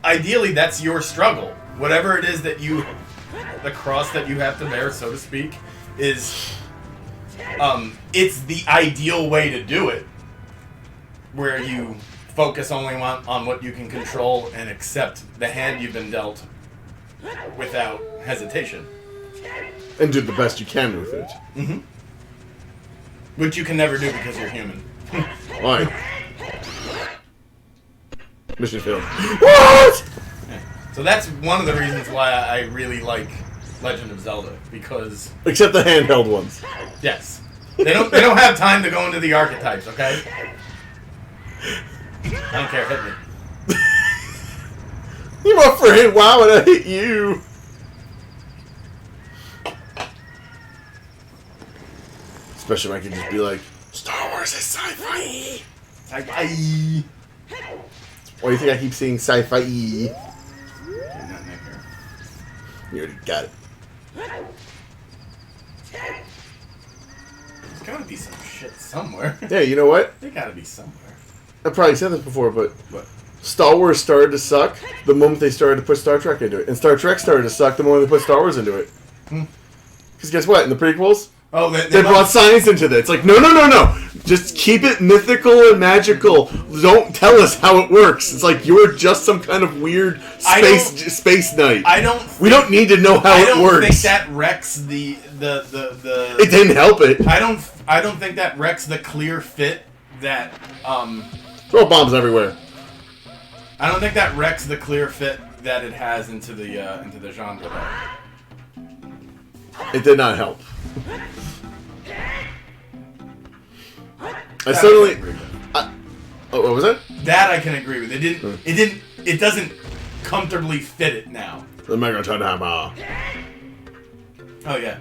ideally that's your struggle. Whatever it is that the cross that you have to bear, so to speak, is, it's the ideal way to do it, where you focus only on what you can control and accept the hand you've been dealt without hesitation. And do the best you can with it. Mm-hmm. Which you can never do because you're human. Why? Mission failed. What? So that's one of the reasons why I really like Legend of Zelda, because Except the handheld ones. yes, they don't have time to go into the archetypes. Okay, I don't care. Hit me. You're my friend. Why would I hit you? Especially if I could just be like, Star Wars is sci-fi. Sci-fi. Why do you think I keep saying sci-fi? Nothing in here. You already got it. There's gotta be some shit somewhere. Yeah, you know what? They gotta be somewhere. I probably said this before, but What? Star Wars started to suck the moment they started to put Star Trek into it. And Star Trek started to suck the moment they put Star Wars into it. Because guess what? In the prequels, Oh, they brought science into that. It's like, no. Just keep it mythical and magical. Don't tell us how it works. It's like you're just some kind of weird space knight. We don't need to know how it works. I don't think that wrecks the. It didn't help it. I don't think that wrecks the clear fit that. Throw bombs everywhere. I don't think that wrecks the clear fit that it has into the genre. Though. It did not help. I That suddenly. can agree with. What was that? That I can agree with. It doesn't comfortably fit it now. The Megatron Hammer. Oh yeah.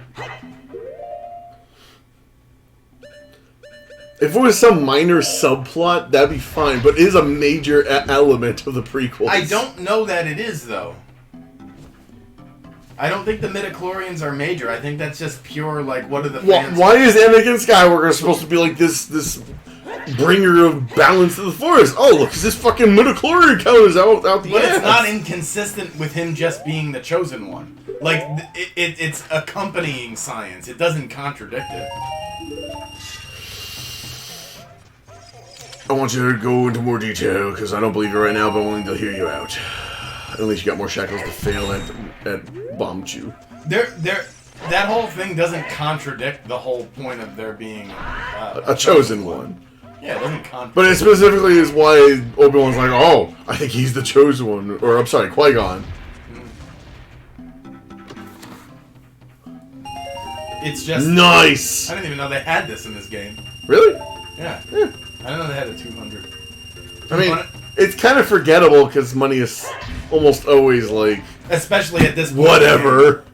If it was some minor subplot, that'd be fine. But it is a major element of the prequels. I don't know that it is though. I don't think the midichlorians are major. I think that's just pure, like, what are the fans... Why is Anakin Skywalker supposed to be like this bringer of balance to the Force? Oh, look, this fucking midichlorian count is out the But ass. it's not inconsistent with him just being the chosen one. Like, it's accompanying science. It doesn't contradict it. I want you to go into more detail, because I don't believe you right now, but I'm willing to hear you out. At least you got more shackles to fail at bomb chew. That whole thing doesn't contradict the whole point of there being A chosen one. Yeah, it doesn't contradict. But it specifically is why Obi-Wan's like, oh, I think he's the chosen one. Or, I'm sorry, Qui-Gon. It's just... Nice! I didn't even know they had this in this game. Really? Yeah. I didn't know they had a 200. I mean, it's kind of forgettable because money is almost always like... Especially at this point. Whatever.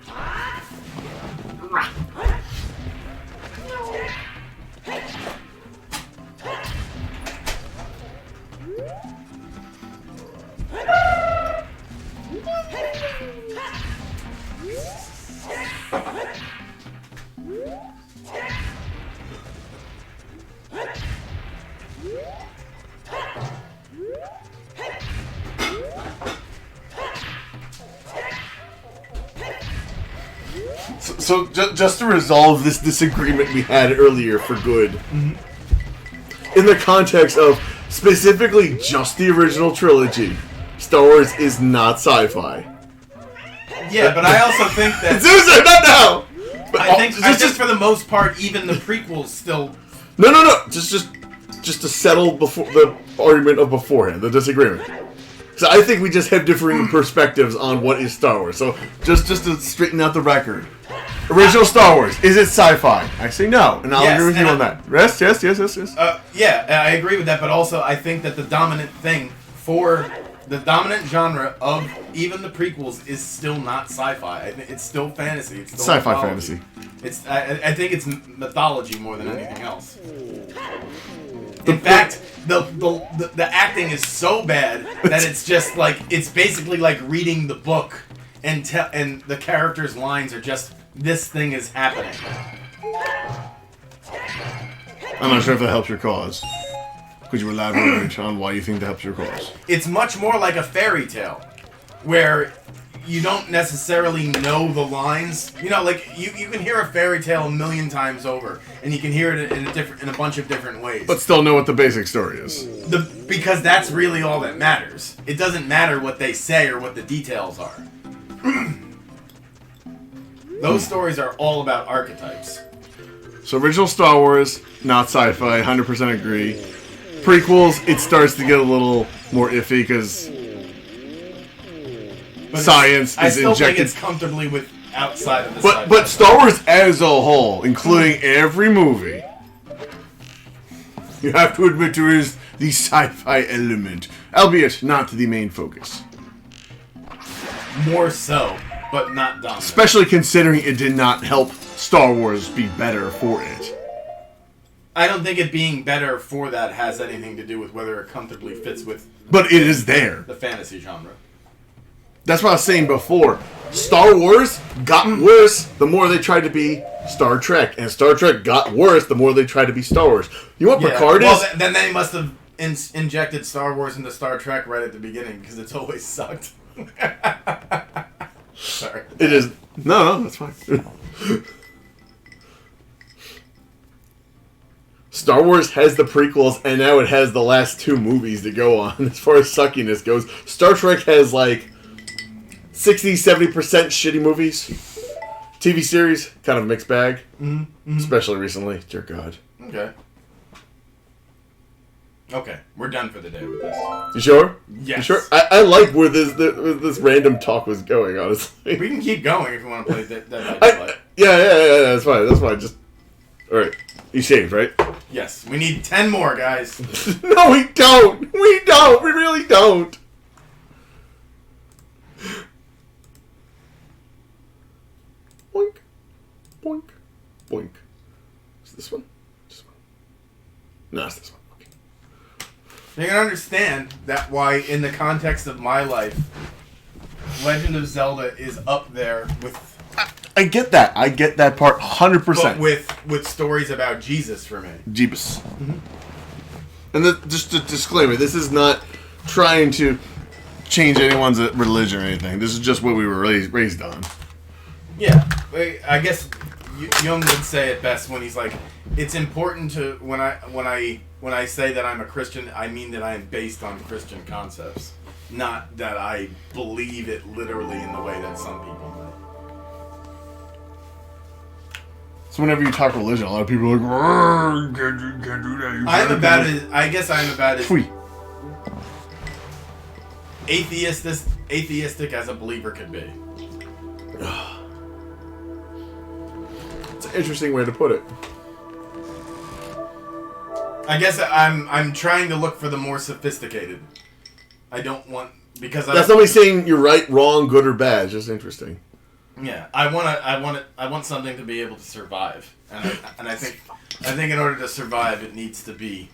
So just to resolve this disagreement we had earlier for good, in the context of specifically just the original trilogy, Star Wars is not sci-fi. Yeah, but I also think that... Seriously, not now! But I think just for the most part, even the prequels still... No. Just to settle before the argument of beforehand, the disagreement. So I think we just have differing perspectives on what is Star Wars. So just to straighten out the record. Original Star Wars, is it sci-fi? I say no, and I'll agree with you on that. Yes. Yeah, I agree with that, but also I think that the dominant thing for The dominant genre of even the prequels is still not sci-fi. It's still fantasy. It's still Sci-fi mythology. fantasy. I think it's mythology more than anything else. In fact, the acting is so bad that it's just like it's basically like reading the book, and the characters' lines are just this thing is happening. I'm not sure if that helps your cause. Could you elaborate on why you think that helps your cause? It's much more like a fairy tale, where you don't necessarily know the lines. You know, like you can hear a fairy tale a million times over, and you can hear it in a bunch of different ways. But still know what the basic story is. Because that's really all that matters. It doesn't matter what they say or what the details are. Those stories are all about archetypes. So original Star Wars, not sci-fi, 100% agree. Prequels, it starts to get a little more iffy because science I is still injected. think it's comfortably with outside of the But Star Wars as a whole, including every movie, you have to admit there is the sci-fi element, albeit not the main focus. more so, but not dominant. Especially considering it did not help Star Wars be better for it. I don't think it being better for that has anything to do with whether it comfortably fits with But it is there. the fantasy genre. That's what I was saying before. Star Wars got worse the more they tried to be Star Trek, and Star Trek got worse the more they tried to be Star Wars. You know what Picard is? Well, then they must have injected Star Wars into Star Trek right at the beginning because it's always sucked. Sorry. It is. No, that's fine. Star Wars has the prequels, and now it has the last two movies to go on as far as suckiness goes. Star Trek has like 60-70% shitty movies. TV series, kind of a mixed bag. Mm-hmm. Especially recently. Dear God. Okay. Okay, we're done for the day with this. You sure? Yes. You sure? I like where this random talk was going, honestly. We can keep going if you want to play that. Yeah, that's fine. That's fine. Just... Alright. You saved, right? Yes, we need 10 more, guys. No, we don't! We don't! We really don't! Boink. Boink. Boink. Is this one? This one? No, it's this one. Okay. You can understand that why, in the context of my life, Legend of Zelda is up there with... I get that. I get that part 100%. But with stories about Jesus for me. Jeebus. Mm-hmm. And just a disclaimer, this is not trying to change anyone's religion or anything. This is just what we were raised on. Yeah. I guess Jung would say it best when he's like, it's important to... When I say that I'm a Christian, I mean that I am based on Christian concepts. Not that I believe it literally in the way that some people do. So whenever you talk religion, a lot of people are like, you can't do that. I guess I'm about as Free. atheistic as a believer could be. It's an interesting way to put it. I guess I'm trying to look for the more sophisticated. I don't want because That's not me saying you're right, wrong, good or bad. It's just interesting. Yeah, I want something to be able to survive, and I think in order to survive, it needs to be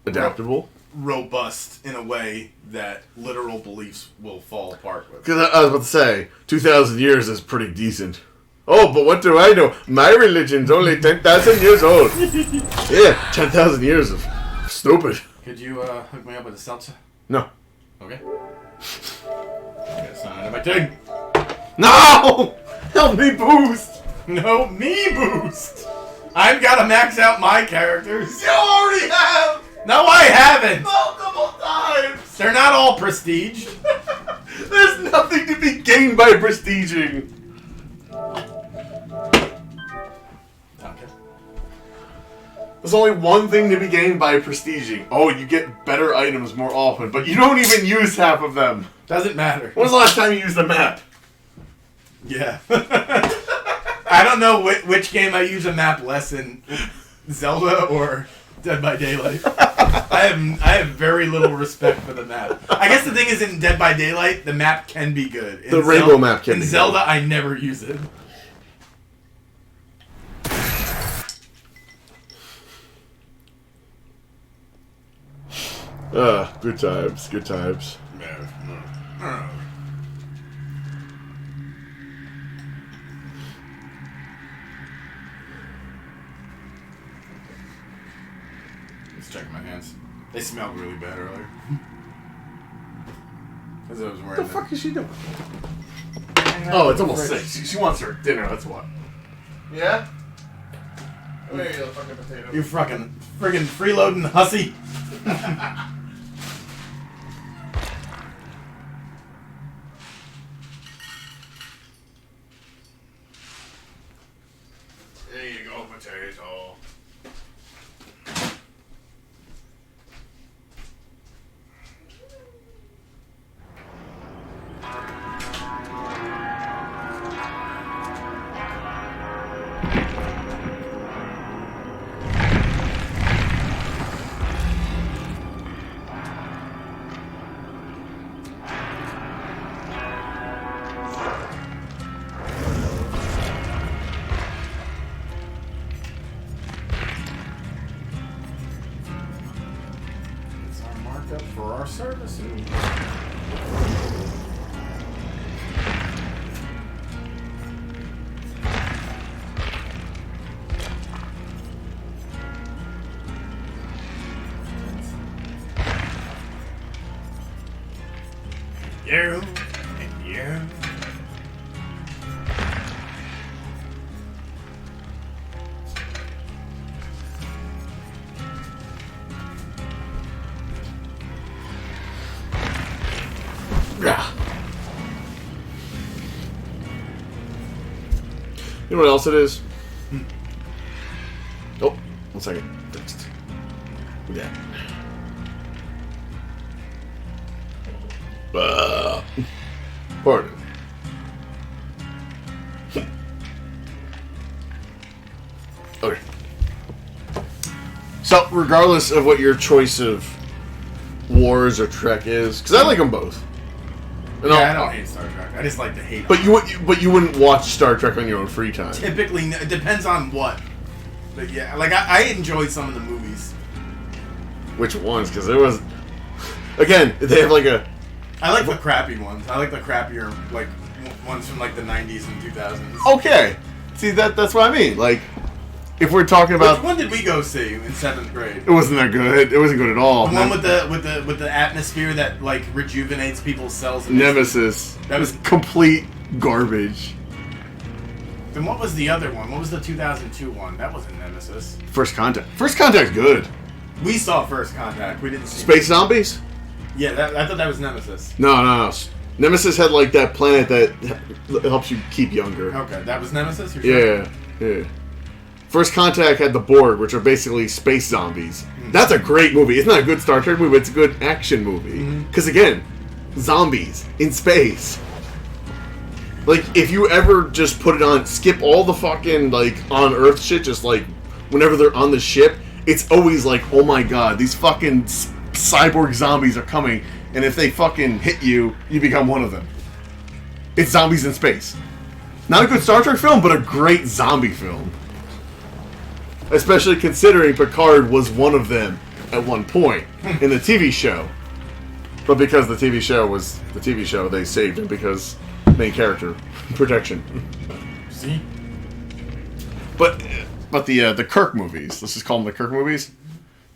Adaptable. robust in a way that literal beliefs will fall apart with. Because I was about to say, 2,000 years is pretty decent. Oh, but what do I know? My religion's only 10,000 years old. Yeah, 10,000 years of stupid. Could you hook me up with a seltzer? No. Okay. That's not under my thing. No! Help me boost! No, me boost! I've got to max out my characters. You already have! No, I haven't! Multiple times! They're not all prestige. There's nothing to be gained by prestiging. Okay. There's only one thing to be gained by prestiging. Oh, you get better items more often, but you don't even use half of them. Doesn't matter. When was the last time you used a map? Yeah. I don't know which game I use a map less in, Zelda or Dead by Daylight. I have very little respect for the map. I guess the thing is, in Dead by Daylight, the map can be good. The rainbow map can be good. In Zelda, I never use it. Good times, good times. Let's check my hands. They smelled really bad earlier. Because I was wearing What the fuck is she doing? Oh, it's almost 6. She wants her dinner, that's what. Yeah? Oh, there you go, fucking potato. You fucking friggin' freeloading hussy. There you go, potato. It's our markup for our services. You and you. Yeah. You know what else it is? Oh, 1 second. Fixed. Yeah. Pardon. Okay. So, regardless of what your choice of Wars or Trek is, because I like them both. And I don't hate Star Trek. I just like to hate. But you wouldn't watch Star Trek on your own free time. Typically, it depends on what. But yeah, like I enjoyed some of the movies. Which ones? Because there was, again, they have like a. I like the crappy ones. I like the crappier like ones from like the 90s and 2000s. Okay, see that's what I mean. Like, if we're talking about, which one did we go see in 7th grade? it wasn't that good. It wasn't good at all. The one with the atmosphere that like rejuvenates people's cells. Nemesis. That was complete garbage. Then what was the other one? What was the 2002 one? That wasn't Nemesis. First Contact. First Contact's good. We saw First Contact. We didn't see Space Zombies? Yeah, I thought that was Nemesis. No. Nemesis had like that planet that helps you keep younger. Okay, that was Nemesis? You're sure? Yeah. First Contact had the Borg, which are basically space zombies. Mm-hmm. That's a great movie. It's not a good Star Trek movie, but it's a good action movie. Because again, zombies in space. Like, if you ever just put it on, skip all the fucking, like, on Earth shit, just, like, whenever they're on the ship, it's always like, oh my god, these fucking cyborg zombies are coming, and if they fucking hit you, you become one of them. It's zombies in space. Not a good Star Trek film, but a great zombie film. Especially considering Picard was one of them at one point in the TV show. But because the TV show was the TV show, they saved him because main character protection. See? But the Kirk movies, let's just call them the Kirk movies.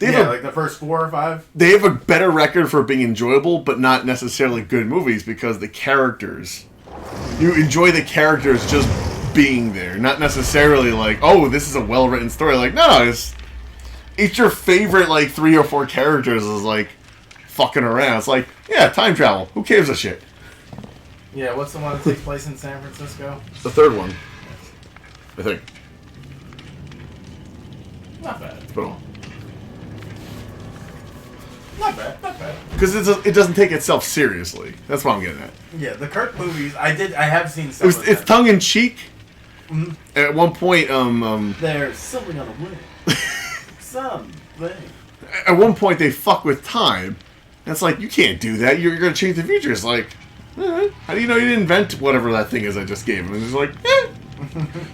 Like the first 4 or 5. They have a better record for being enjoyable, but not necessarily good movies because the characters, you enjoy the characters just being there, not necessarily like, oh, this is a well-written story. Like, no, it's your favorite like 3 or 4 characters is like fucking around. It's like, yeah, time travel. Who cares a shit? Yeah, what's the one that takes place in San Francisco? The third one, I think. Not bad. It's been all. Not bad. Because it doesn't take itself seriously. That's what I'm getting at. Yeah, the Kirk movies, I have seen some of them. It's tongue in cheek. Mm-hmm. At one point, there's something on the way. thing. At one point, they fuck with time. And it's like, you can't do that. You're going to change the future. It's like, how do you know you didn't invent whatever that thing is I just gave him? And it's like,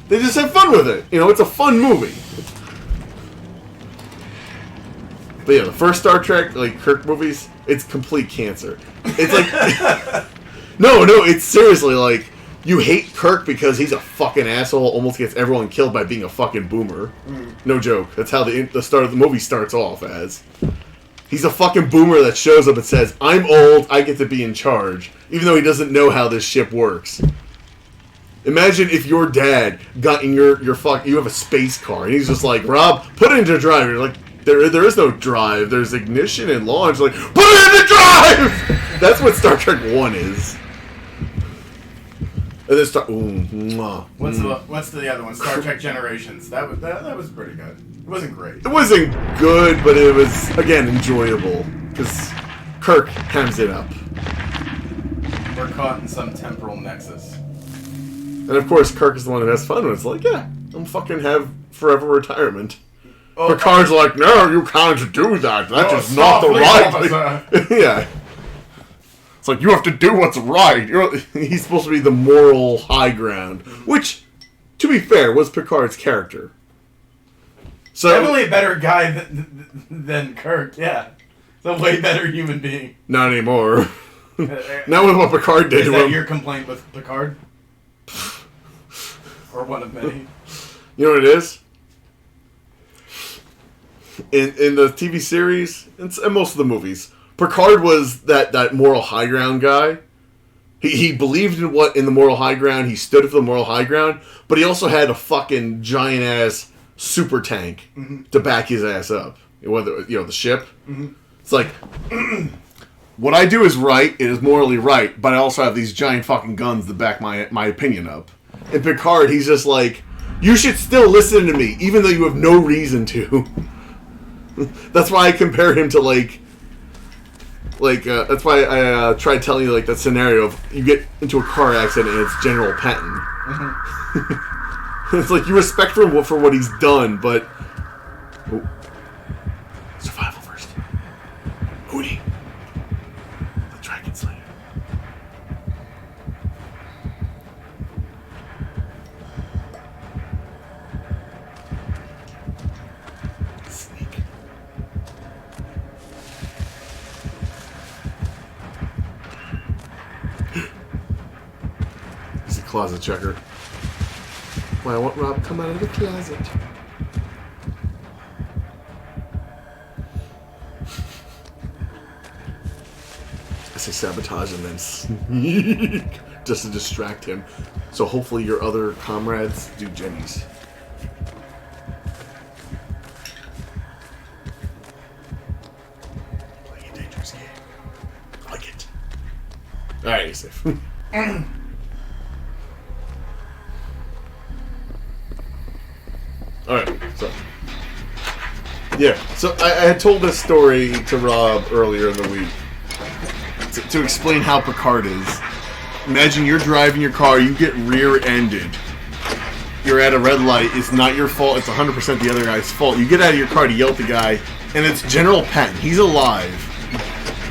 they just have fun with it. You know, it's a fun movie. But yeah, the first Star Trek, like, Kirk movies, it's complete cancer. It's like... no, it's seriously, like, you hate Kirk because he's a fucking asshole, almost gets everyone killed by being a fucking boomer. No joke. That's how the start of the movie starts off as. He's a fucking boomer that shows up and says, I'm old, I get to be in charge, even though he doesn't know how this ship works. Imagine if your dad got in your you have a space car, and he's just like, Rob, put it into drive. You're like, there is no drive. There's ignition and launch. Like, put it into drive! That's what Star Trek 1 is. And then What's the other one? Star Trek Generations. That was pretty good. It wasn't great. It wasn't good, but it was, again, enjoyable. Because Kirk hams it up. We're caught in some temporal nexus. And of course, Kirk is the one who has fun. And it's like, yeah, I'm fucking have forever retirement. Oh, Picard's like, no, you can't do that. That is not the right. Yeah. It's like, you have to do what's right. He's supposed to be the moral high ground. Which, to be fair, was Picard's character. So definitely a better guy than Kirk, yeah. He's a way better human being. Not anymore. Not with what Picard did. Is that your complaint with Picard? Or one of many? You know what it is? In the TV series, and most of the movies, Picard was that moral high ground guy. He believed in the moral high ground. He stood for the moral high ground, but he also had a fucking giant ass super tank to back his ass up. Whether the ship. It's like, what I do is right. It is morally right, but I also have these giant fucking guns to back my opinion up. And Picard, he's just like, you should still listen to me, even though you have no reason to. That's why I compare him to that's why I tried telling you that scenario of you get into a car accident and it's General Patton. It's like you respect him for what he's done, but survival first. Hootie, the Dragon Slayer. Closet checker. Why, I want Rob to come out of the closet. I say sabotage and then sneak just to distract him. So hopefully your other comrades do Jenny's. Playing a dangerous game. I like it. Alright, you're safe. Alright, so I had told this story to Rob earlier in the week to explain how Picard is. Imagine you're driving your car, you get rear-ended. You're at a red light, it's not your fault, it's 100% the other guy's fault. You get out of your car to yell at the guy, and it's General Patton. He's alive.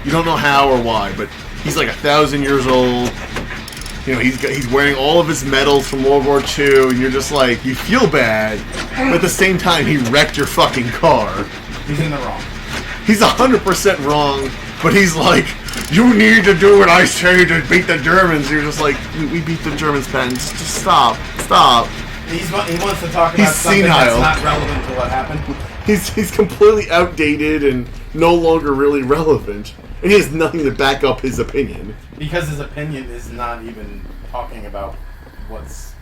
You don't know how or why, but he's like 1,000 years old. You know, he's wearing all of his medals from World War II, and you're just like, you feel bad, but at the same time, he wrecked your fucking car. He's in the wrong. He's 100% wrong, but he's like, you need to do what I say to beat the Germans. You're just like, we beat the Germans, Ben. Just stop. He wants to talk about something that's not relevant to what happened. He's completely outdated and no longer really relevant. And he has nothing to back up his opinion. Because his opinion is not even talking about what's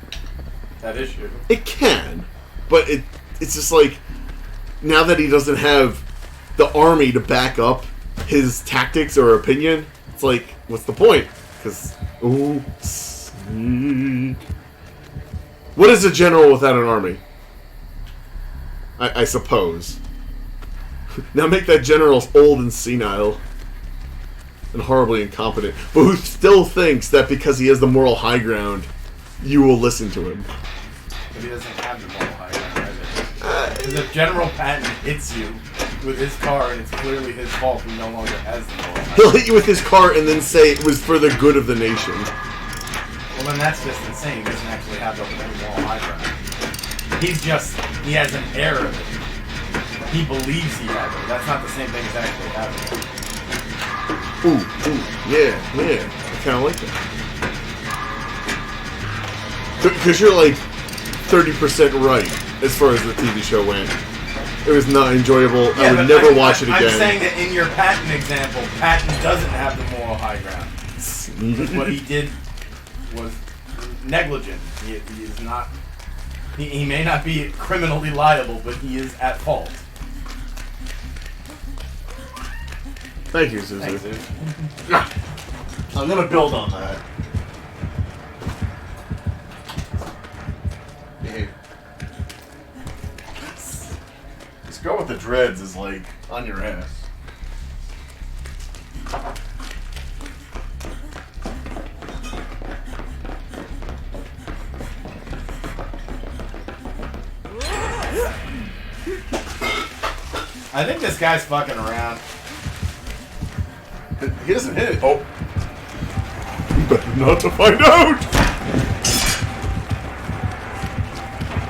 that issue. It can, but it's just like, now that he doesn't have the army to back up his tactics or opinion, it's like, what's the point? Because, what is a general without an army? I suppose. Now make that general old and senile. And horribly incompetent, but who still thinks that because he has the moral high ground, you will listen to him. But he doesn't have the moral high ground, either. Because if General Patton hits you, with his car, and it's clearly his fault. He no longer has the moral high He'll ground. hit you with his car and then say it was for the good of the nation. Well, then that's just insane. He doesn't actually have the moral high ground. He has an air of it. He believes he has it. That's not the same thing as actually having it. Ooh, yeah. I kind of like that. Because you're like 30% right as far as the TV show went. It was not enjoyable. I would never watch it again. I'm saying that in your Patton example, Patton doesn't have the moral high ground. What he did was negligent. He is not. He may not be criminally liable, but he is at fault. Thank you, Susie. Thanks, dude. I'm gonna build on that. Behave. This girl with the dreads is like on your ass. I think this guy's fucking around. He doesn't hit it. Oh. Better not to find out!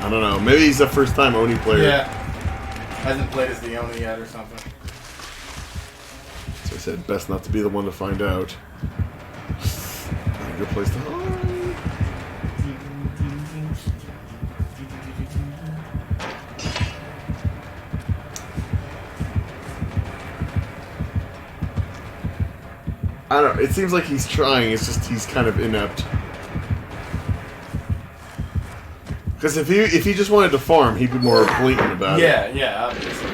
I don't know. Maybe he's a first time Oni player. Yeah. Hasn't played as the Oni yet or something. So I said, best not to be the one to find out. Not a good place to hide. I don't know. It seems like he's trying. It's just he's kind of inept. Because if he just wanted to farm, he'd be more blatant about it. Yeah, obviously.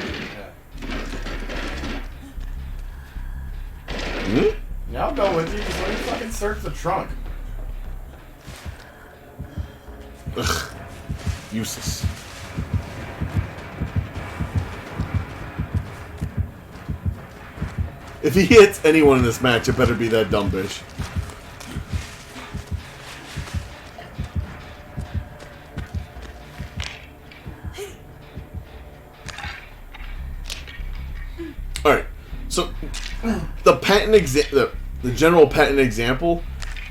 Yeah. Yeah, I'll go with you. Just let me fucking search the trunk. Ugh. Useless. If he hits anyone in this match, it better be that dumb bitch. Alright, so the patent the general patent example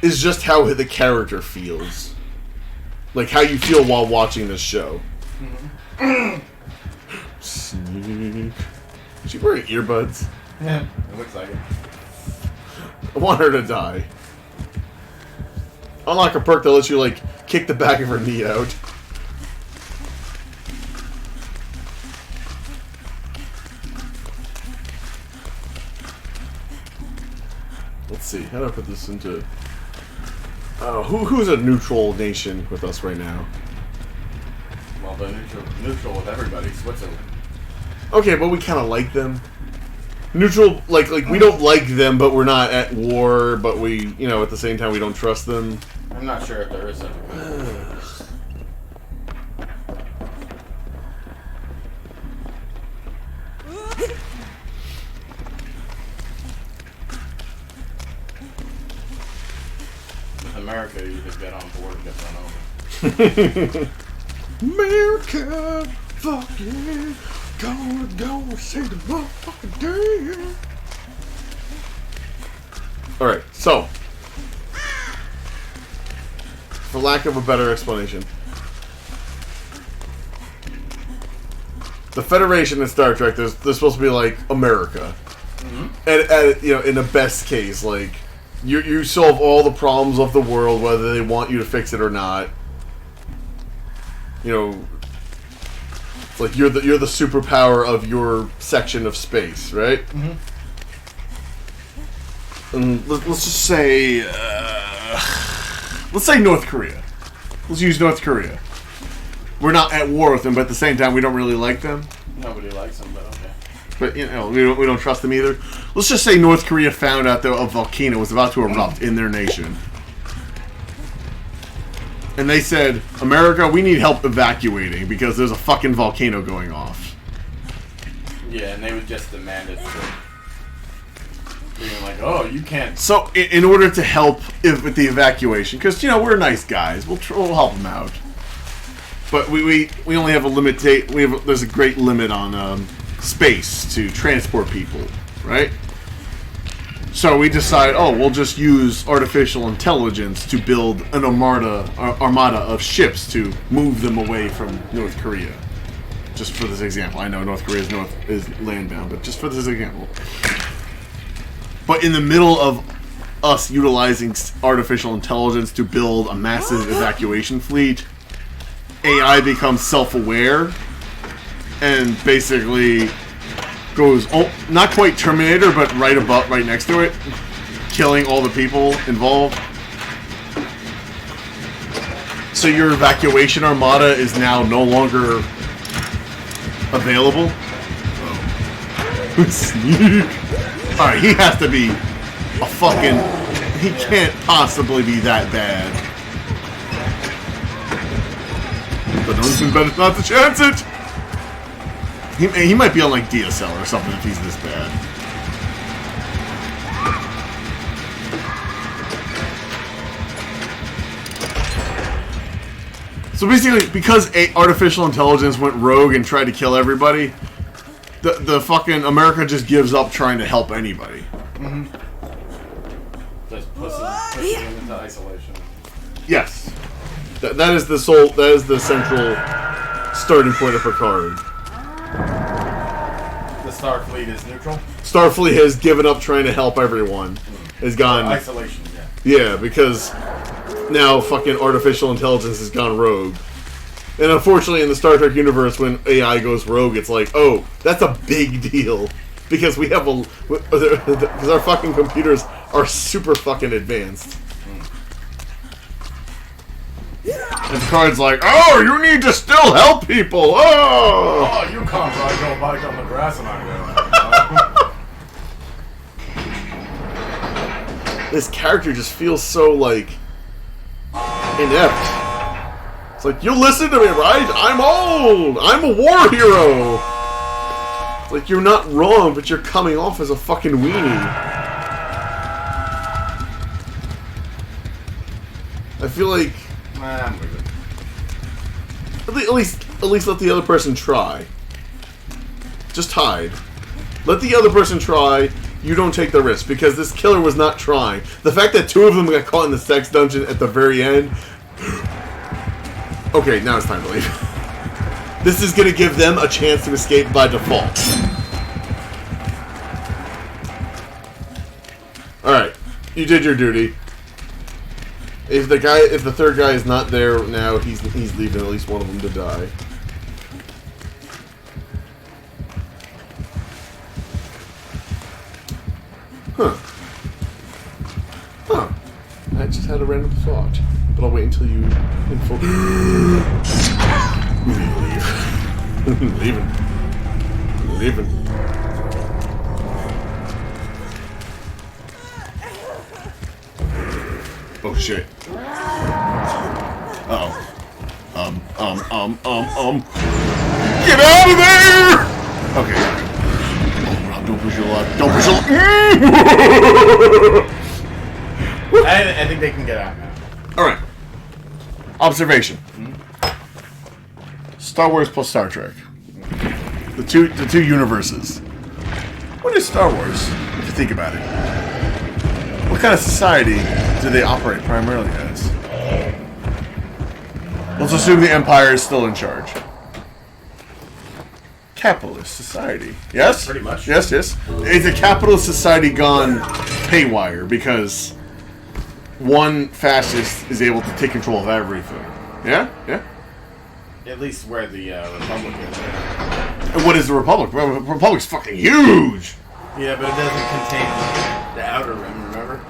is just how the character feels. Like how you feel while watching this show. Sneak. Is she wearing earbuds? Yeah, it looks like it. I want her to die. Unlock a perk that lets you, like, kick the back of her knee out. Let's see. How do I put this into... who's a neutral nation with us right now? Well, they're neutral with everybody. Switzerland. Okay, but we kind of like them. Neutral, like we don't like them, but we're not at war, but we, at the same time, we don't trust them. I'm not sure if there is such a good. With America, you either get on board or get run over. America, fuck yeah. Gonna say the motherfucking damn. Alright, so. For lack of a better explanation. The Federation in Star Trek, they're supposed to be like America. Mm-hmm. And in the best case, like, you solve all the problems of the world, whether they want you to fix it or not. It's like you're the superpower of your section of space, right? Mm-hmm. And let's just say, let's say North Korea. Let's use North Korea. We're not at war with them, but at the same time, we don't really like them. Nobody likes them, but okay. But we don't trust them either. Let's just say North Korea found out that a volcano was about to erupt in their nation. And they said, America, we need help evacuating because there's a fucking volcano going off. Yeah, and they would just demand it. Being like, oh, you can't. So, in order to help with the evacuation, because, we're nice guys, we'll help them out. But we only have a there's a great limit on space to transport people, right? So we decide, oh, we'll just use artificial intelligence to build an armada of ships to move them away from North Korea. Just for this example. I know North Korea is land-bound, but just for this example. But in the middle of us utilizing artificial intelligence to build a massive evacuation fleet, AI becomes self-aware and basically goes, not quite Terminator, but right next to it, killing all the people involved. So your evacuation armada is now no longer available. Sneak. Alright, he has to be a fucking... He can't possibly be that bad. But Dungeon better not to chance it! He might be on like DSL or something if he's this bad. So basically, because artificial intelligence went rogue and tried to kill everybody, the fucking America just gives up trying to help anybody. Mm-hmm. Just pushes them into isolation. Yes, that is the central starting point of Picard. The Starfleet is neutral? Starfleet has given up trying to help everyone. Has gone... Isolation, yeah. Yeah, because now fucking artificial intelligence has gone rogue. And unfortunately in the Star Trek universe, when AI goes rogue, it's like, oh, that's a big deal. Because we have because our fucking computers are super fucking advanced. And Picard's like, oh, you need to still help people! Oh! Oh, you can't ride your bike on the grass and I go. This character just feels so, like, inept. It's like, you listen to me, right? I'm old! I'm a war hero! It's like, you're not wrong, but you're coming off as a fucking weenie. I feel like... I'm with it. At least let the other person try. Just hide. Let the other person try. You don't take the risk, because this killer was not trying. The fact that two of them got caught in the sex dungeon at the very end... Okay, now it's time to leave. This is going to give them a chance to escape by default. Alright, you did your duty. If the third guy is not there now, he's leaving at least one of them to die. Huh. I just had a random thought, but I'll wait until you info. Leave. Leaving. Oh shit. Uh-oh. Get out of there! Okay. Oh, Rob, don't push your luck. Don't push your luck. I think they can get out now. Alright. Observation. Star Wars plus Star Trek. The two universes. What is Star Wars, if you think about it? What kind of society do they operate primarily as? Let's assume the Empire is still in charge. Capitalist society. Yes? Pretty much. Yes. It's a capitalist society gone haywire because one fascist is able to take control of everything. Yeah? At least where the Republic is. And what is the Republic? The Republic's fucking huge! Yeah, but it doesn't contain the outer rim, remember?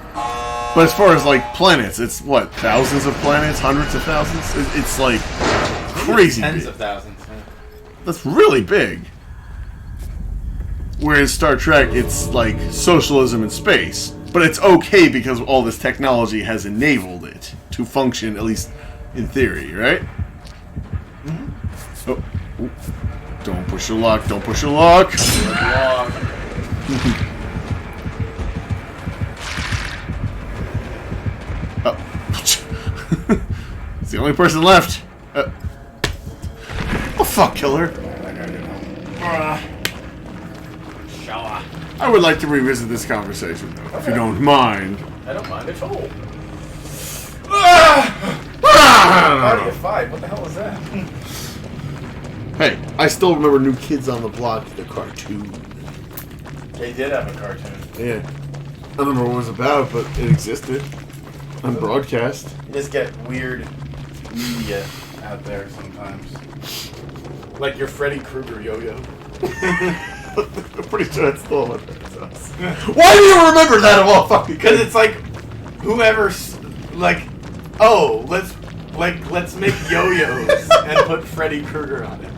But as far as, like, planets, it's, what, thousands of planets? Hundreds of thousands? It's like, crazy Tens big. of thousands. Yeah. That's really big. Whereas Star Trek, it's, like, socialism in space. But it's okay because all this technology has enabled it to function, at least in theory, right? Mm-hmm. Oh. Ooh. Don't push your luck. Don't push your luck. Oh. It's the only person left. Oh, fuck, killer. I would like to revisit this conversation, though, if you don't mind. I don't mind at all. Ah! Party of 5. What the hell is that? Hey, I still remember New Kids on the Block, the cartoon. They did have a cartoon. Yeah. I don't remember what it was about, but it existed on broadcast. You just get weird media out there sometimes. Like your Freddy Krueger yo-yo. I'm pretty sure that's still on my parents' house. Why do you remember that of all fucking Because it's like, whoever's like, oh, let's make yo-yos and put Freddy Krueger on it.